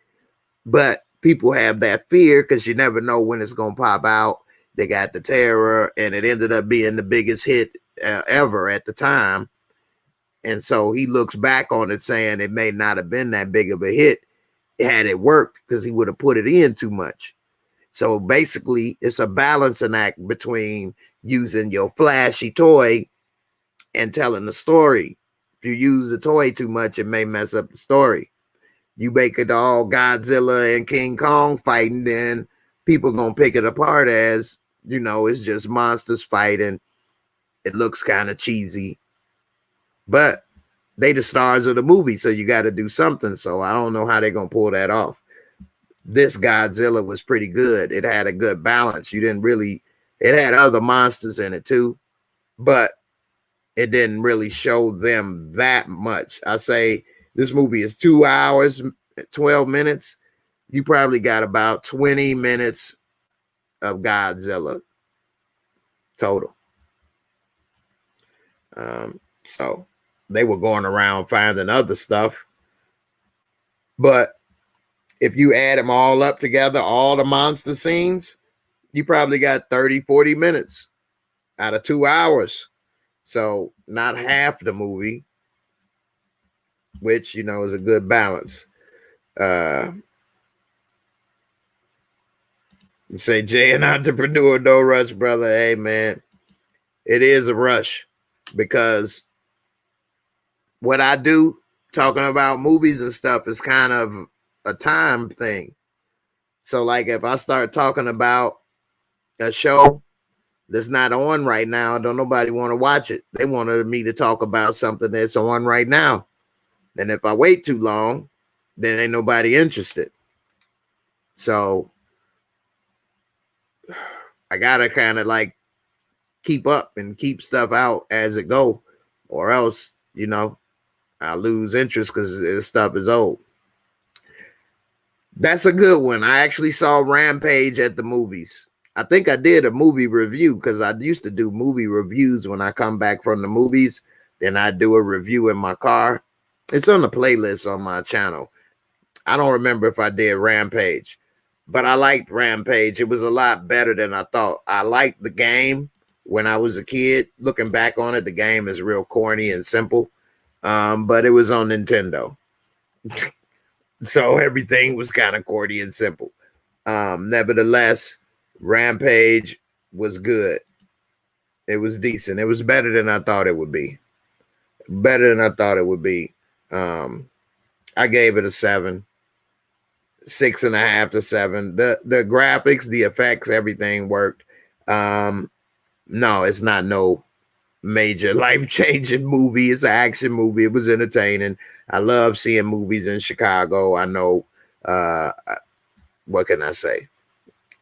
but people have that fear because you never know when it's going to pop out. They got the terror, and it ended up being the biggest hit ever at the time. And so he looks back on it saying it may not have been that big of a hit had it worked, because he would have put it in too much. So basically, it's a balancing act between using your flashy toy and telling the story. If you use the toy too much, it may mess up the story. You make it all Godzilla and King Kong fighting, then people gonna pick it apart as, it's just monsters fighting. It looks kind of cheesy, but they the stars of the movie, so you got to do something. So I don't know how they're gonna pull that off. This Godzilla was pretty good. It had a good balance. It had other monsters in it too, but it didn't really show them that much. I say This movie is 2 hours, 12 minutes. You probably got about 20 minutes of Godzilla total. So they were going around finding other stuff. But if you add them all up together, all the monster scenes, you probably got 30, 40 minutes out of 2 hours. So not half the movie, which, you know, is a good balance. You say, Jay, an entrepreneur, no rush, brother. Hey, man, it is a rush because what I do, talking about movies and stuff, is kind of a time thing. So, like, if I start talking about a show that's not on right now, don't nobody want to watch it. They wanted me to talk about something that's on right now. And if I wait too long, then ain't nobody interested. So I gotta kind of like keep up and keep stuff out as it go, or else, you know, I lose interest because this stuff is old. That's a good one. I actually saw Rampage at the movies. I think I did a movie review because I used to do movie reviews when I come back from the movies. Then I do a review in my car. It's on the playlist on my channel. I don't remember if I did Rampage, but I liked Rampage. It was a lot better than I thought. I liked the game when I was a kid. Looking back on it, the game is real corny and simple, but it was on Nintendo. So everything was kind of corny and simple. Nevertheless, Rampage was good. It was decent. It was better than I thought it would be. Better than I thought it would be. I gave it a 7. 6.5 to 7. The graphics, the effects, everything worked. No, it's not no major life-changing movie. It's an action movie. It was entertaining. I love seeing movies in Chicago. I know what can I say?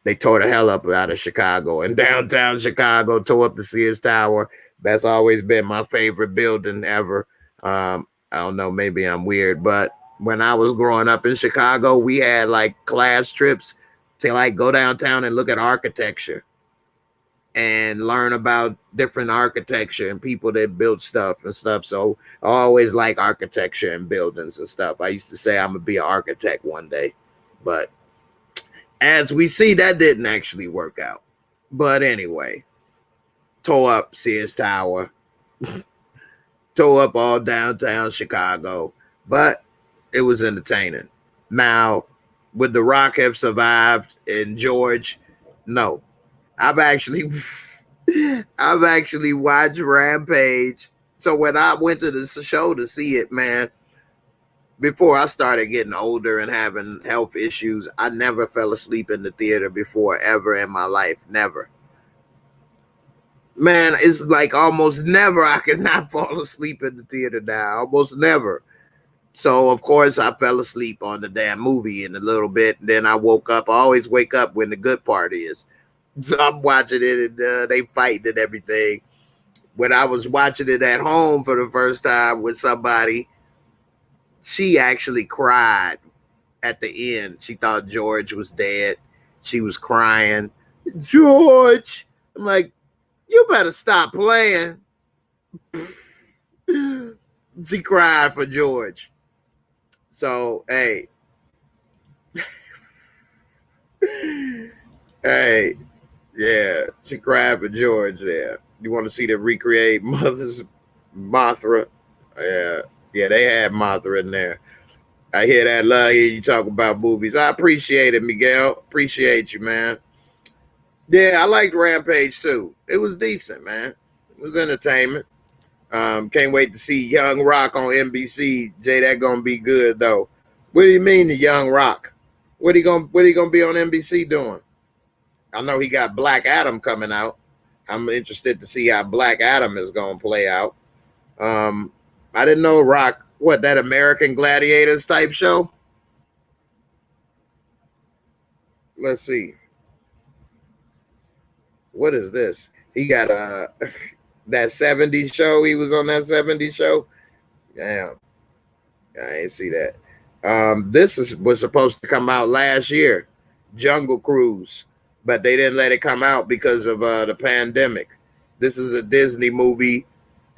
They tore the hell up out of Chicago, and downtown Chicago tore up the Sears Tower. That's always been my favorite building ever. I don't know, maybe I'm weird, but when I was growing up in Chicago, we had like class trips to like go downtown and look at architecture and learn about different architecture and people that built stuff and stuff. So I always like architecture and buildings and stuff. I used to say I'm gonna be an architect one day, but as we see, that didn't actually work out. But anyway, tore up Sears Tower, tore up all downtown Chicago, but it was entertaining. Now, would The Rock have survived in George? No. I've actually I've actually watched Rampage. So when I went to the show to see it, man, before I started getting older and having health issues, I never fell asleep in the theater before, ever in my life. Never. Man, it's like almost never I could not fall asleep in the theater now. Almost never. So of course I fell asleep on the damn movie in a little bit. Then I woke up. I always wake up when the good part is. So I'm watching it and they fight and everything. When I was watching it at home for the first time with somebody, she actually cried at the end. She thought George was dead. She was crying. George. I'm like, you better stop playing. She cried for George. So, hey. Hey. Yeah. She cried for George there. You want to see them recreate Mother's Mothra? Yeah. Yeah, they had Mothra in there. I hear that. Love hear you talk about movies. I appreciate it, Miguel. Appreciate you, man. Yeah, I liked Rampage too. It was decent, man. It was entertainment. Can't wait to see Young Rock on NBC. Jay, that gonna be good though. What do you mean the Young Rock? What he gonna be on NBC doing? I know he got Black Adam coming out. I'm interested to see how Black Adam is gonna play out. I didn't know Rock, what, that American Gladiators type show? Let's see. What is this? He got that 70s show. He was on that 70s show. Yeah. I ain't see that. Was supposed to come out last year, Jungle Cruise, but they didn't let it come out because of the pandemic. This is a Disney movie.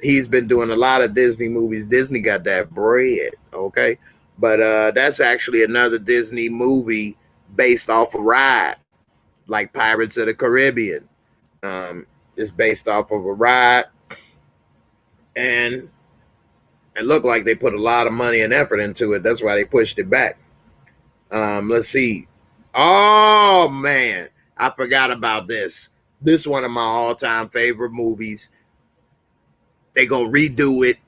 He's been doing a lot of Disney movies. Disney got that bread, okay? But that's actually another Disney movie based off a ride, like Pirates of the Caribbean. Um, it's based off of a ride, and it looked like they put a lot of money and effort into it. That's why they pushed it back. Let's see. Oh man, I forgot about this. This is one of my all-time favorite movies. They gonna redo it.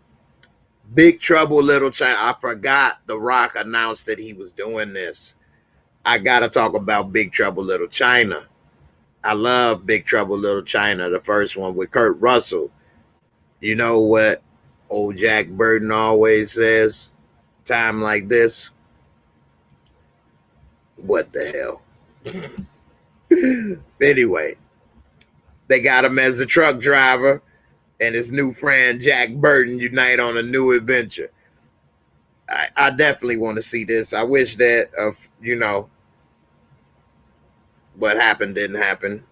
Big Trouble Little China. I forgot The Rock announced that he was doing this. I gotta talk about Big Trouble Little China. I love Big Trouble Little China, the first one with Kurt Russell. You know what old Jack Burton always says? Time like this. What the hell? Anyway, they got him as a truck driver and his new friend Jack Burton unite on a new adventure. I definitely want to see this. I wish that what happened didn't happen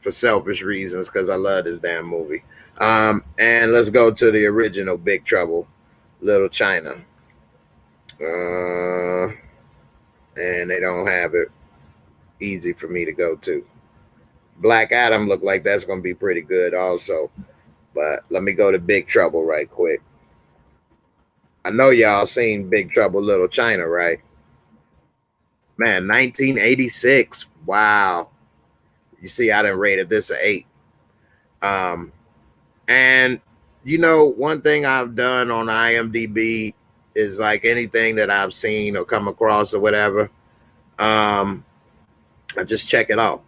for selfish reasons because I love this damn movie. And let's go to the original Big Trouble, Little China. And they don't have it easy for me to go to. Black Adam looked like that's going to be pretty good also. But let me go to Big Trouble right quick. I know y'all seen Big Trouble Little China, right? Man, 1986. Wow. You see, I didn't rate it this an 8. And one thing I've done on IMDb is like anything that I've seen or come across or whatever, I just check it out.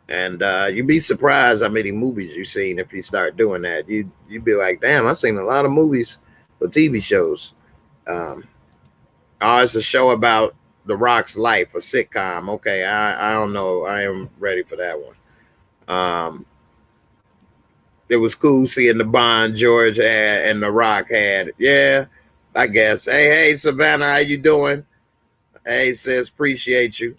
And you'd be surprised how many movies you've seen if you start doing that. You'd be like, damn, I've seen a lot of movies or TV shows. Oh, it's a show about The Rock's life, a sitcom. Okay, I don't know. I am ready for that one. It was cool seeing the bond George had and The Rock had. Yeah, I guess. Hey, Savannah, how you doing? Hey, sis, appreciate you.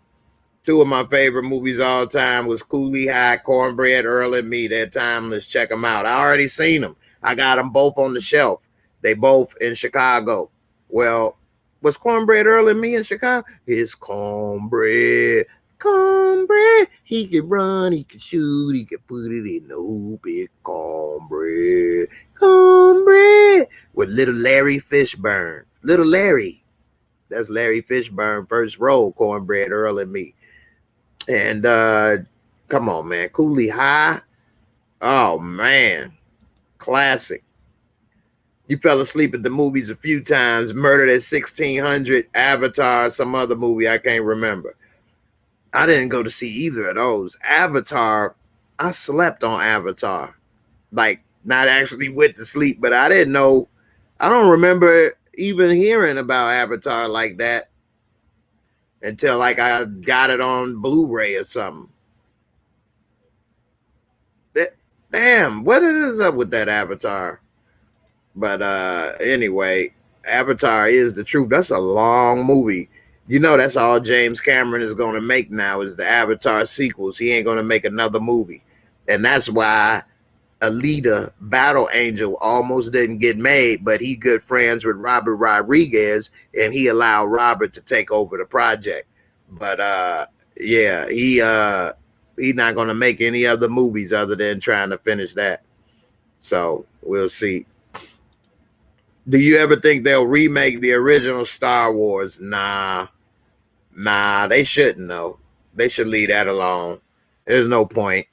Two of my favorite movies all time was Cooley High, Cornbread, Earl and Me. They're timeless. Check them out. I already seen them. I got them both on the shelf. They both in Chicago. Well, was Cornbread Earl and Me in Chicago? It's Cornbread. Cornbread. He can run, he can shoot, he can put it in the hoop. It's Cornbread. Cornbread. With little Larry Fishburne. Little Larry. That's Larry Fishburne first role, Cornbread Earl and Me. And come on, man. Cooley High. Oh man. Classic. You fell asleep at the movies a few times. Murdered at 1600, Avatar, some other movie I can't remember. I didn't go to see either of those. Avatar, I slept on Avatar. Like, not actually went to sleep, but I didn't know. I don't remember even hearing about Avatar like that until like I got it on Blu-ray or something. Damn, what is up with that Avatar? But anyway, Avatar is the truth. That's a long movie. That's all James Cameron is going to make now is the Avatar sequels. He ain't going to make another movie. And that's why Alita, Battle Angel, almost didn't get made, but he good friends with Robert Rodriguez, and he allowed Robert to take over the project. But yeah, he's not going to make any other movies other than trying to finish that. So we'll see. Do you ever think they'll remake the original Star Wars? Nah, they shouldn't though. They should leave that alone. There's no point.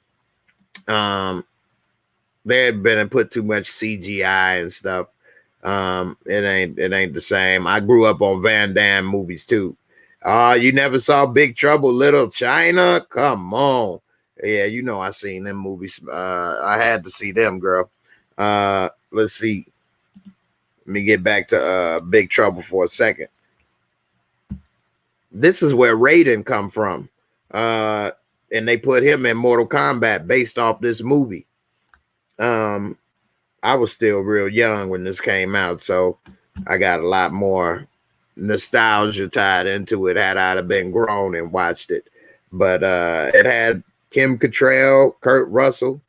They had been and put too much CGI and stuff. It ain't the same. I grew up on Van Damme movies too. You never saw Big Trouble Little China? Come on. Yeah, I seen them movies. I had to see them, girl. Let's see. Let me get back to Big Trouble for a second. This is where Raiden come from. And they put him in Mortal Kombat based off this movie. I was still real young when this came out, so I got a lot more nostalgia tied into it had I have been grown and watched it. But it had Kim Cattrall, Kurt Russell.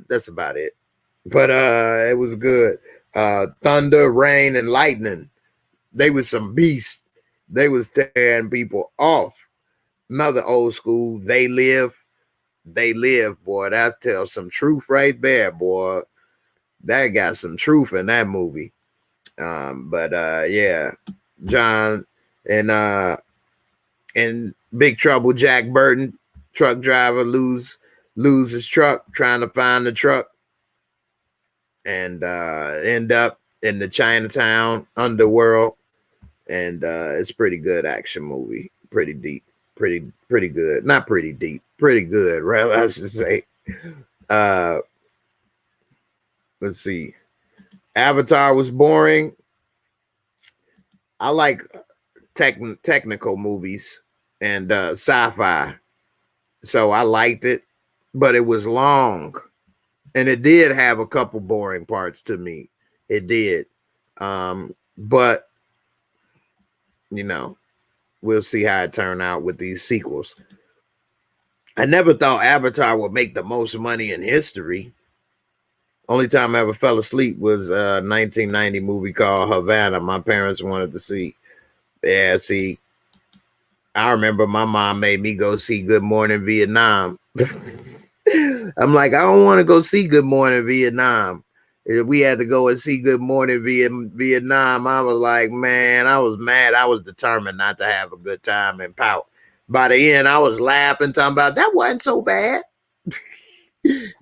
That's about it. But it was good. Thunder, Rain, and Lightning. They was some beasts. They was tearing people off. Another old school. They live. They live, boy. That tells some truth right there, boy. That got some truth in that movie. But yeah, John and Big Trouble Jack Burton, truck driver, lose his truck trying to find the truck and end up in the Chinatown underworld. And it's pretty good action movie. Pretty deep. Pretty good. Not pretty deep. Pretty good, rather, I should say. Let's see. Avatar was boring. I like technical movies and sci-fi. So I liked it, but it was long. And it did have a couple boring parts to me. It did. But you know, we'll see how it turned out with these sequels. I never thought Avatar would make the most money in history. Only time I ever fell asleep was a 1990 movie called Havana. My parents wanted to see. Yeah, see, I remember my mom made me go see Good Morning Vietnam. I'm like, I don't want to go see Good Morning Vietnam. If we had to go and see Good Morning Vietnam, I was like, man, I was mad. I was determined not to have a good time and pout. By the end, I was laughing, talking about that wasn't so bad.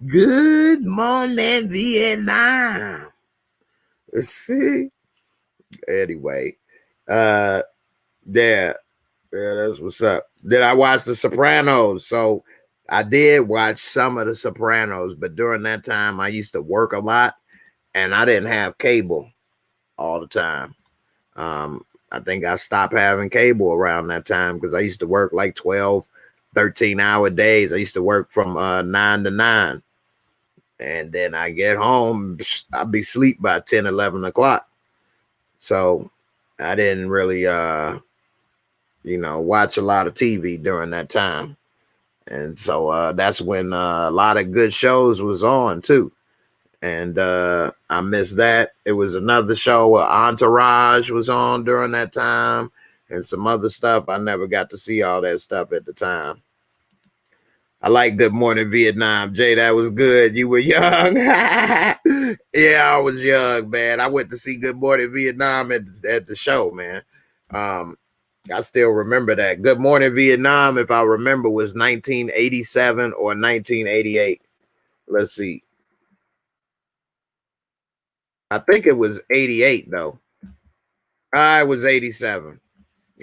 Good Morning Vietnam. See? Anyway, yeah, that's what's up. Did I watch The Sopranos? So I did watch some of The Sopranos, but during that time, I used to work a lot, and I didn't have cable all the time. I think I stopped having cable around that time because I used to work like 12, 13-hour days. I used to work from 9 to 9. And then I get home, I'd be asleep by 10, 11 o'clock. So I didn't really, watch a lot of TV during that time. And so that's when a lot of good shows was on too. And I missed that. It was another show where Entourage was on during that time and some other stuff. I never got to see all that stuff at the time. I like Good Morning Vietnam. Jay, that was good. You were young. Yeah, I was young, man. I went to see Good Morning Vietnam at the show, man. I still remember that. Good Morning Vietnam, if I remember, was 1987 or 1988. Let's see. I think it was 88, though. I was 87.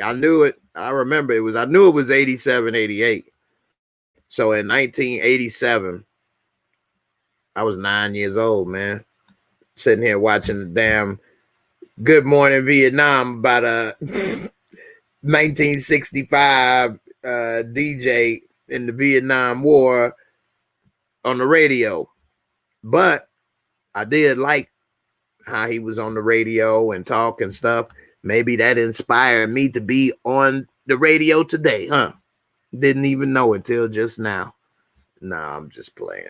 I knew it. I remember it was, I knew it was 87, 88. So in 1987, I was 9 years old, man. Sitting here watching the damn Good Morning Vietnam about a 1965 DJ in the Vietnam War on the radio. But I did like how he was on the radio and talk and stuff. Maybe that inspired me to be on the radio today, huh? Didn't even know until just now. Nah, I'm just playing.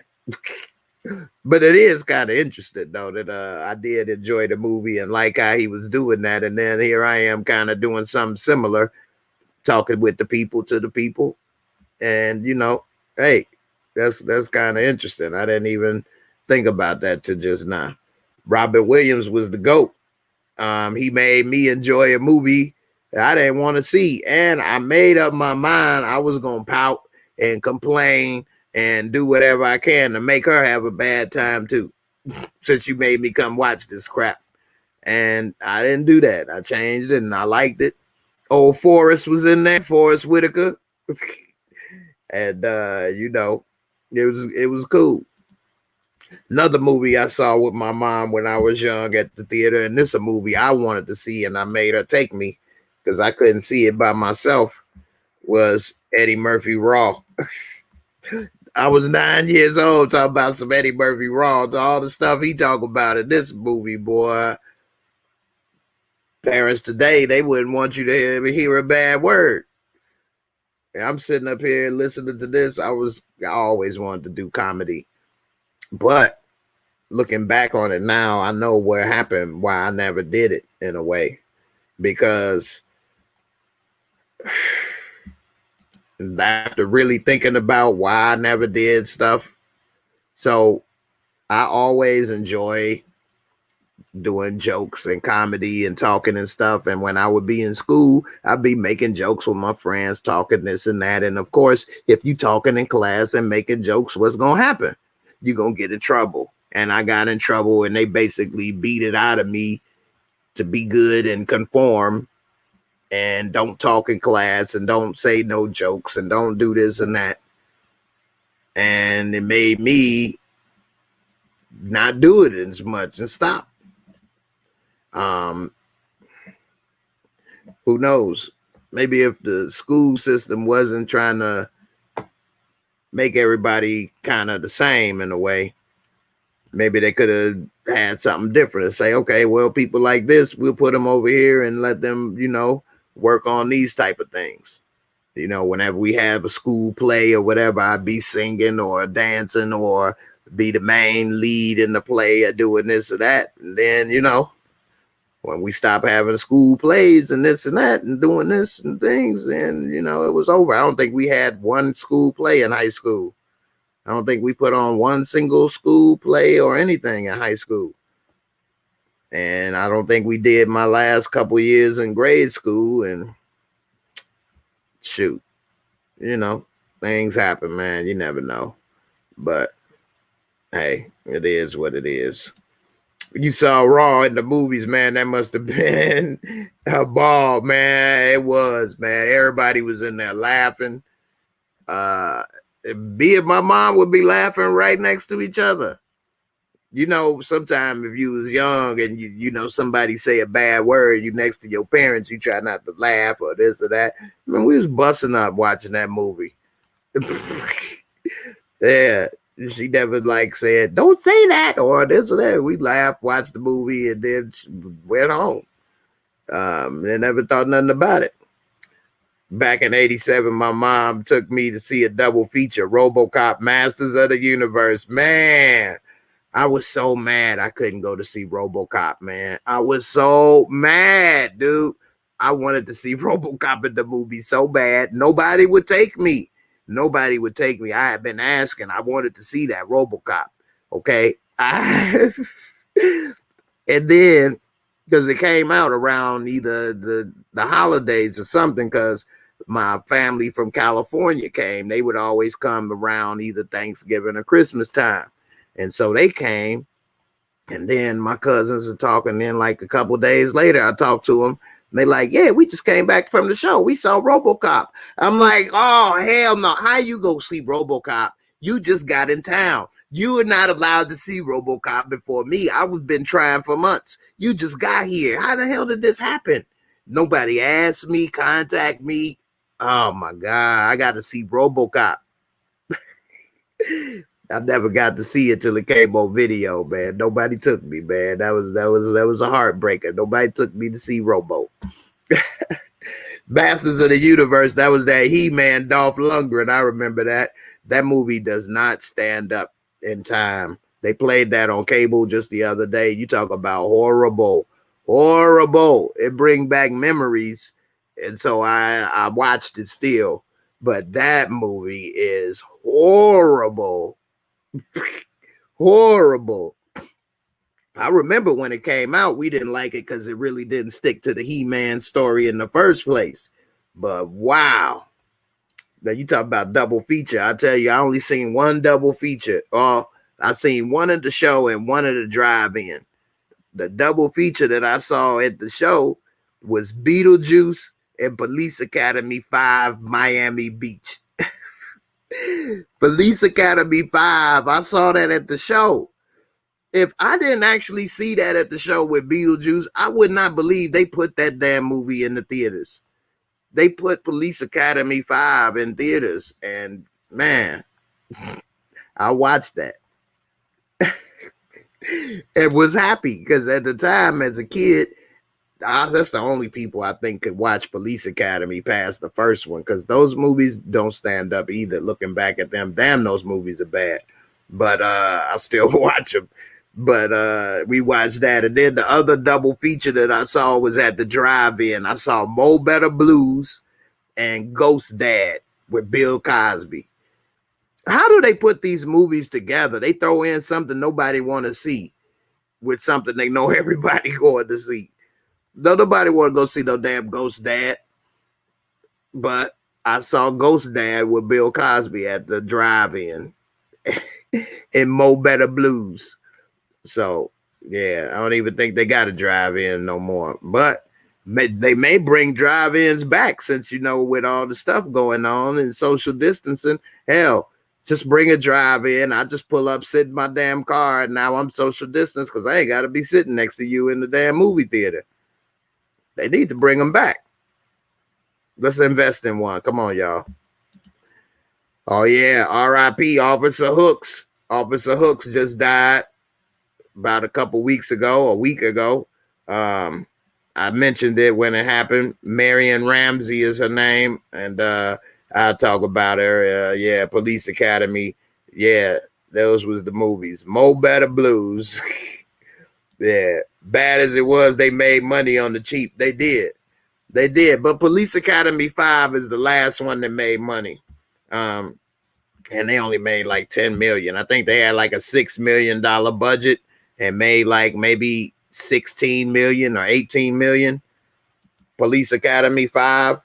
But it is kind of interesting, though, that I did enjoy the movie and like how he was doing that. And then here I am kind of doing something similar, talking with the people to the people. And, hey, that's kind of interesting. I didn't even think about that till just now. Robert Williams was the GOAT. He made me enjoy a movie that I didn't want to see. And I made up my mind I was going to pout and complain and do whatever I can to make her have a bad time too, since you made me come watch this crap. And I didn't do that. I changed it and I liked it. Old Forrest was in there, Forrest Whitaker. And it was cool. Another movie I saw with my mom when I was young at the theater, and this is a movie I wanted to see, and I made her take me because I couldn't see it by myself, was Eddie Murphy Raw. I was 9 years old talking about some Eddie Murphy Raw, all the stuff he talk about in this movie, boy. Parents today, they wouldn't want you to hear a bad word. And I'm sitting up here listening to this. I always wanted to do comedy, but looking back on it now, I know what happened, why I never did it in a way, because after really thinking about why I never did stuff. So I always enjoy doing jokes and comedy and talking and stuff. And when I would be in school, I'd be making jokes with my friends, talking this and that. And of course, if you talking in class and making jokes, what's going to happen? You're going to get in trouble. And I got in trouble and they basically beat it out of me to be good and conform and don't talk in class and don't say no jokes and don't do this and that. And it made me not do it as much and stop. Who knows? Maybe if the school system wasn't trying to make everybody kind of the same in a way, maybe they could have had something different to say, okay, well, people like this, we'll put them over here and let them, work on these type of things. Whenever we have a school play or whatever, I'd be singing or dancing or be the main lead in the play or doing this or that. And then, when we stop having school plays and this and that and doing this and things, then, it was over. I don't think we had one school play in high school. I don't think we put on one single school play or anything in high school. And I don't think we did my last couple years in grade school. And shoot, things happen, man. You never know. But hey, it is what it is. You saw Raw in the movies, man. That must have been a ball, man. It was, man. Everybody was in there laughing. Be it my mom would be laughing right next to each other. Sometimes if you was young and somebody say a bad word, you next to your parents, you try not to laugh or this or that. I mean, we was busting up watching that movie. Yeah. She never said, don't say that or this or that. We laughed, watched the movie, and then went home. They never thought nothing about it. Back in 87, my mom took me to see a double feature, RoboCop, Masters of the Universe. Man, I was so mad I couldn't go to see RoboCop, man. I was so mad, dude. I wanted to see RoboCop in the movie so bad. Nobody would take me. Nobody would take me. I had been asking. I wanted to see that RoboCop. Okay. And then, because it came out around either the holidays or something, because my family from California came. They would always come around either Thanksgiving or Christmas time. And so they came. And then my cousins are talking. Then a couple days later, I talked to them. And they like, yeah, we just came back from the show. We saw RoboCop. I'm like, oh, hell no. How you go see RoboCop? You just got in town. You were not allowed to see RoboCop before me. I was been trying for months. You just got here. How the hell did this happen? Nobody asked me, contact me. Oh my God, I got to see RoboCop. I never got to see it till it came on video, man. Nobody took me, man. That was a heartbreaker. Nobody took me to see Robo. Masters of the Universe, that was that He-Man Dolph Lundgren. I remember that. That movie does not stand up in time. They played that on cable just the other day. You talk about horrible. It brings back memories. And so I watched it still. But that movie is horrible. Horrible. I remember when it came out, we didn't like it because it really didn't stick to the He-Man story in the first place. But wow. Now you talk about double feature. I tell you, I only seen one double feature. I seen one at the show and one at the drive-in. The double feature that I saw at the show was Beetlejuice and Police Academy 5 Miami Beach. Police Academy 5. I saw that at the show. If I didn't actually see that at the show with Beetlejuice, I would not believe they put that damn movie in the theaters. They put Police Academy 5 in theaters, and man, I watched that. And was happy because at the time as a kid, That's the only people I think could watch Police Academy past the first one, because those movies don't stand up either. Looking back at them, damn, those movies are bad. But I still watch them. But we watched that, and then the other double feature that I saw was at the drive-in. I saw Mo Better Blues and Ghost Dad with Bill Cosby. How do they put these movies together? They throw in something nobody want to see with something they know everybody going to see. Though nobody want to go see no damn Ghost Dad, but I saw Ghost Dad with Bill Cosby at the drive-in in Mo Better Blues. So yeah, I don't even think they got a drive-in no more. But they may bring drive-ins back, since, you know, with all the stuff going on and social distancing. Hell, just bring a drive-in. I just pull up, sit in my damn car, and now I'm social distance because I ain't got to be sitting next to you in the damn movie theater. They need to bring them back. Let's invest in one. Come on, y'all. Oh yeah, R.I.P. Officer Hooks. Officer Hooks just died about a couple weeks ago, a week ago. I mentioned it when it happened. Marion Ramsey is her name, and I'll talk about her. Yeah, Police Academy. Yeah, those was the movies. Mo Better Blues. Yeah, bad as it was, they made money on the cheap. They did. They did. But Police Academy 5 is the last one that made money. And they only made like 10 million. I think they had like a $6 million budget and made like maybe 16 million or 18 million. Police Academy 5.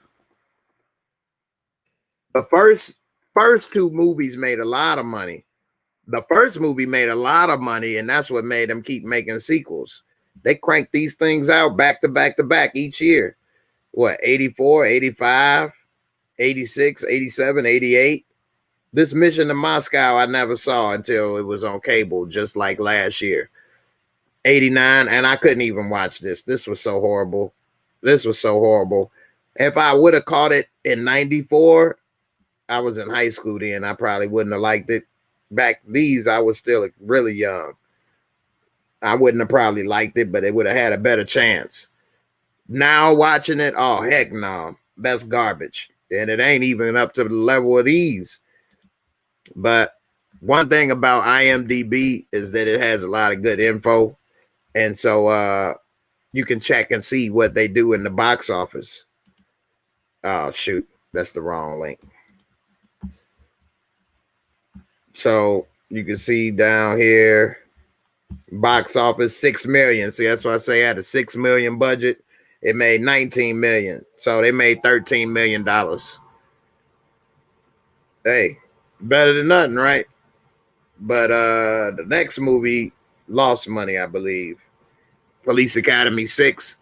The first two movies made a lot of money. The first movie made a lot of money, and that's what made them keep making sequels. They cranked these things out back to back to back each year. What, 84, 85, 86, 87, 88? This Mission to Moscow I never saw until it was on cable, just like last year. 89, and I couldn't even watch this. This was so horrible. This was so horrible. If I would have caught it in 94, I was in high school then. I probably wouldn't have liked it. Back these, I was still really young. I wouldn't have probably liked it, but it would have had a better chance. Now watching it, oh heck no, that's garbage. And it ain't even up to the level of these. But one thing about IMDb is that it has a lot of good info. And so you can check and see what they do in the box office. Oh, shoot. That's the wrong link. So you can see down here, box office, 6 million. See, that's why I say I had a 6 million budget. It made 19 million. So they made $13 million. Hey, better than nothing, right? But the next movie lost money, I believe. Police Academy 6,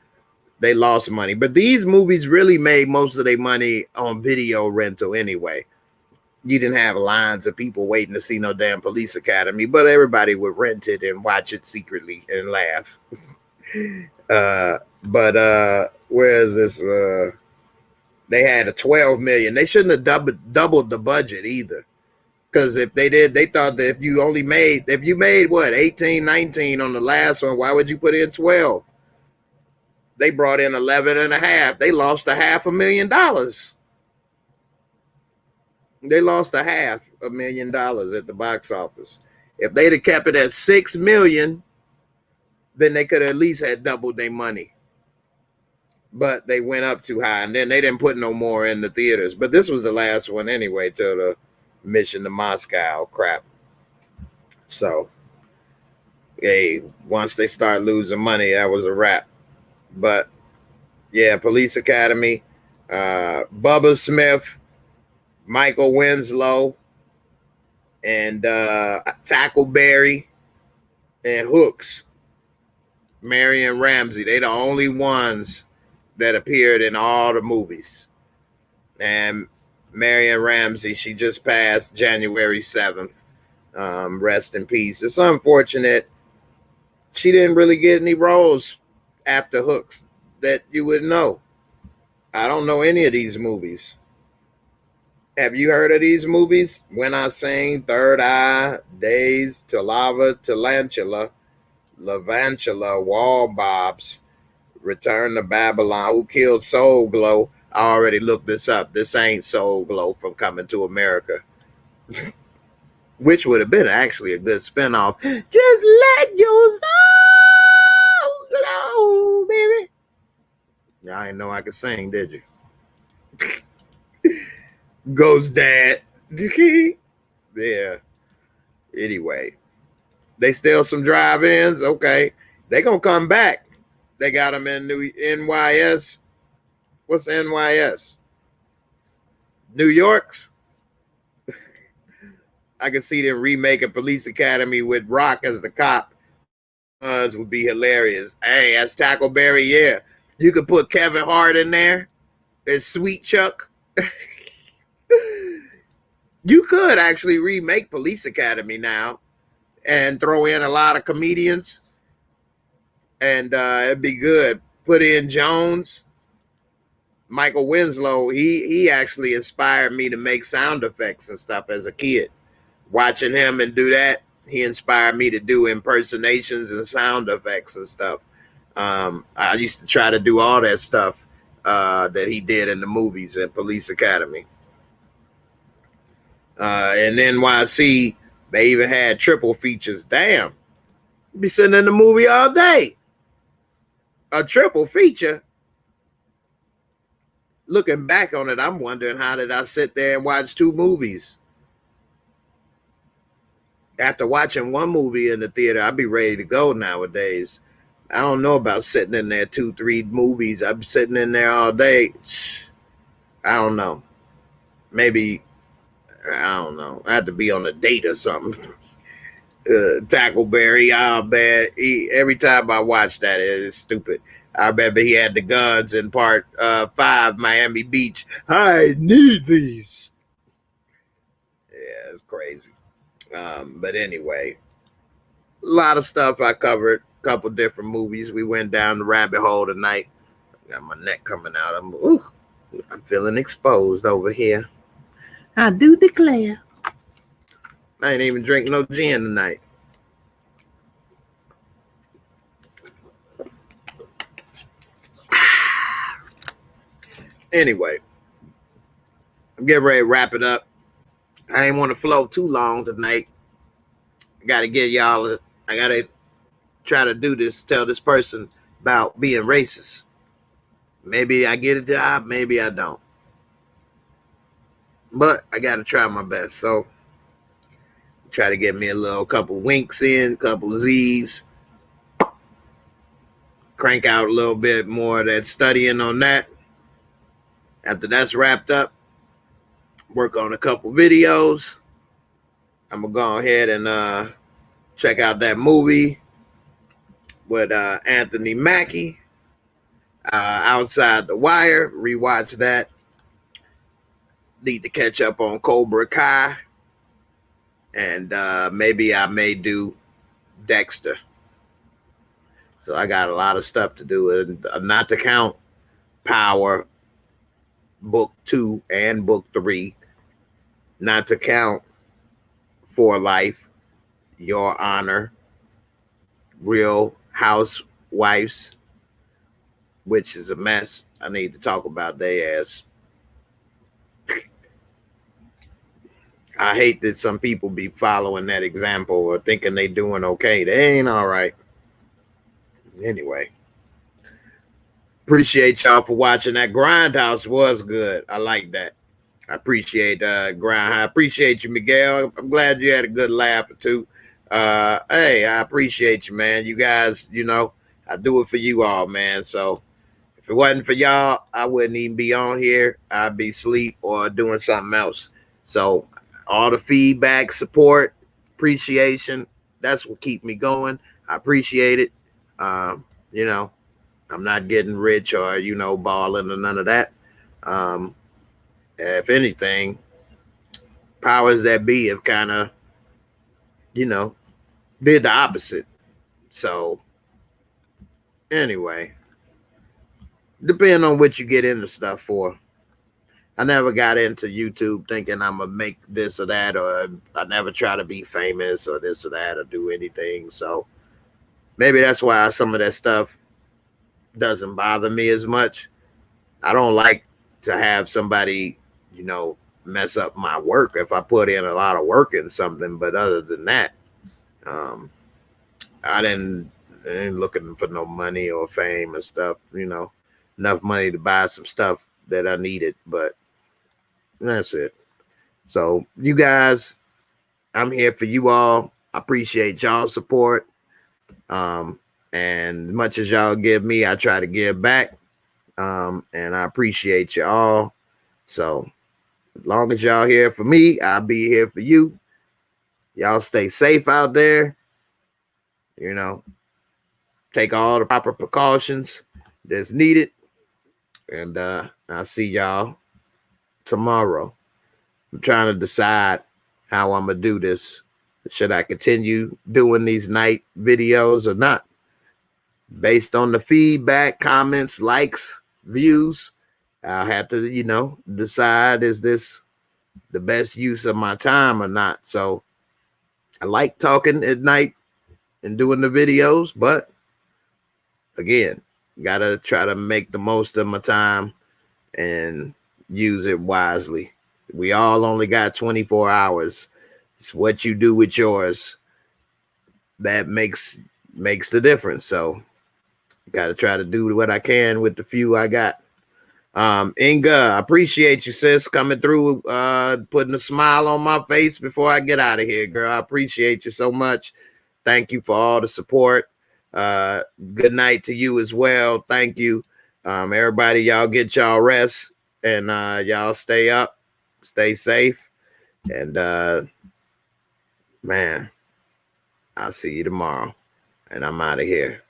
they lost money. But these movies really made most of their money on video rental anyway. You didn't have lines of people waiting to see no damn Police Academy, but everybody would rent it and watch it secretly and laugh. But where is this? They had a 12 million. They shouldn't have doubled the budget either. Because if they did, they thought that if you made what, 18, 19 on the last one, why would you put in 12? They brought in 11 and a half. They lost $500,000. They lost $500,000 at the box office. If they'd have kept it at 6 million, then they could have at least had doubled their money. But they went up too high, and then they didn't put no more in the theaters. But this was the last one anyway, till the Mission to Moscow crap. So, hey, once they start losing money, that was a wrap. But yeah, Police Academy, Bubba Smith, Michael Winslow, and Tackleberry, and Hooks, Marion Ramsey. They the only ones that appeared in all the movies. And Marion Ramsey, she just passed January 7th. Rest in peace. It's unfortunate she didn't really get any roles after Hooks that you would know. I don't know any of these movies. Have you heard of these movies? When I Sing, Third Eye, Days, Talava, Talantula, Levantula, Wall Bobs, Return to Babylon. Who killed Soul Glow? I already looked this up. This ain't Soul Glow from Coming to America, which would have been actually a good spinoff. Just let your soul glow, baby. Y'all didn't know I could sing, did you? Ghost Dad. Yeah. Anyway, they still some drive-ins. Okay, they gonna come back. They got them in New NYS. What's NYS? New York's. I can see them remake a Police Academy with Rock as the cop. Would be hilarious. Hey, that's Tackleberry. Yeah, you could put Kevin Hart in there. It's Sweet Chuck. You could actually remake Police Academy now and throw in a lot of comedians, and it'd be good. Put in Jones, Michael Winslow. He actually inspired me to make sound effects and stuff as a kid. Watching him and do that, he inspired me to do impersonations and sound effects and stuff. I used to try to do all that stuff that he did in the movies at Police Academy. And NYC, they even had triple features. Damn, you'd be sitting in the movie all day. A triple feature. Looking back on it, I'm wondering how did I sit there and watch two movies? After watching one movie in the theater, I'd be ready to go nowadays. I don't know about sitting in there 2-3 movies. I'm sitting in there all day. I don't know. Maybe, I don't know. I had to be on a date or something. Tackleberry, oh man. Every time I watch that, it's stupid. I remember he had the guns in part 5, Miami Beach. I need these. Yeah, it's crazy. But anyway, a lot of stuff I covered. A couple different movies. We went down the rabbit hole tonight. Got my neck coming out. I'm feeling exposed over here. I do declare. I ain't even drink no gin tonight. Anyway, I'm getting ready to wrap it up. I ain't want to flow too long tonight. I got to get y'all. I got to try to do this. Tell this person about being racist. Maybe I get a job. Maybe I don't. But I got to try my best. So try to get me a couple winks in, couple Z's. Crank out a little bit more of that studying on that. After that's wrapped up, work on a couple videos. I'm going to go ahead and check out that movie with Anthony Mackie, Outside the Wire. Rewatch that. Need to catch up on Cobra Kai. And maybe I may do Dexter. So I got a lot of stuff to do. And not to count Power Book 2 and Book 3. Not to count For Life, Your Honor, Real Housewives, which is a mess. I need to talk about their ass. I hate that some people be following that example or thinking they doing okay. They ain't all right. Anyway, appreciate y'all for watching. That Grindhouse was good. I like that. I appreciate Grind. I appreciate you, Miguel. I'm glad you had a good laugh or two. Hey, I appreciate you, man. You guys, I do it for you all, man. So if it wasn't for y'all, I wouldn't even be on here. I'd be asleep or doing something else. So all the feedback, support, appreciation, that's what keep me going. I appreciate it. I'm not getting rich or, balling or none of that. If anything, powers that be have kind of, did the opposite. So anyway, depending on what you get into stuff for. I never got into YouTube thinking I'm going to make this or that, or I never try to be famous or this or that or do anything. So maybe that's why some of that stuff doesn't bother me as much. I don't like to have somebody, you know, mess up my work if I put in a lot of work in something. But other than that, um, I ain't looking for no money or fame and stuff. You know, enough money to buy some stuff that I needed, but that's it. So you guys, I'm here for you all. I appreciate y'all support. Um, and much as y'all give me, I try to give back. And I appreciate you all. So as long as y'all here for me, I'll be here for you. Y'all stay safe out there. You know, take all the proper precautions that's needed. And I'll see y'all tomorrow. I'm trying to decide how I'm gonna do this. Should I continue doing these night videos or not? Based on the feedback, comments, likes, views, I'll have to, you know, decide is this the best use of my time or not. So I like talking at night and doing the videos, but again, gotta try to make the most of my time and use it wisely. We all only got 24 hours. It's what you do with yours that makes the difference. So gotta try to do what I can with the few I got. Inga, I appreciate you, sis, coming through, putting a smile on my face before I get out of here, girl. I appreciate you so much. Thank you for all the support. Uh, Good night to you as well. Thank you. Everybody, y'all get y'all rest and y'all stay up, stay safe, and man, I'll see you tomorrow. And I'm out of here.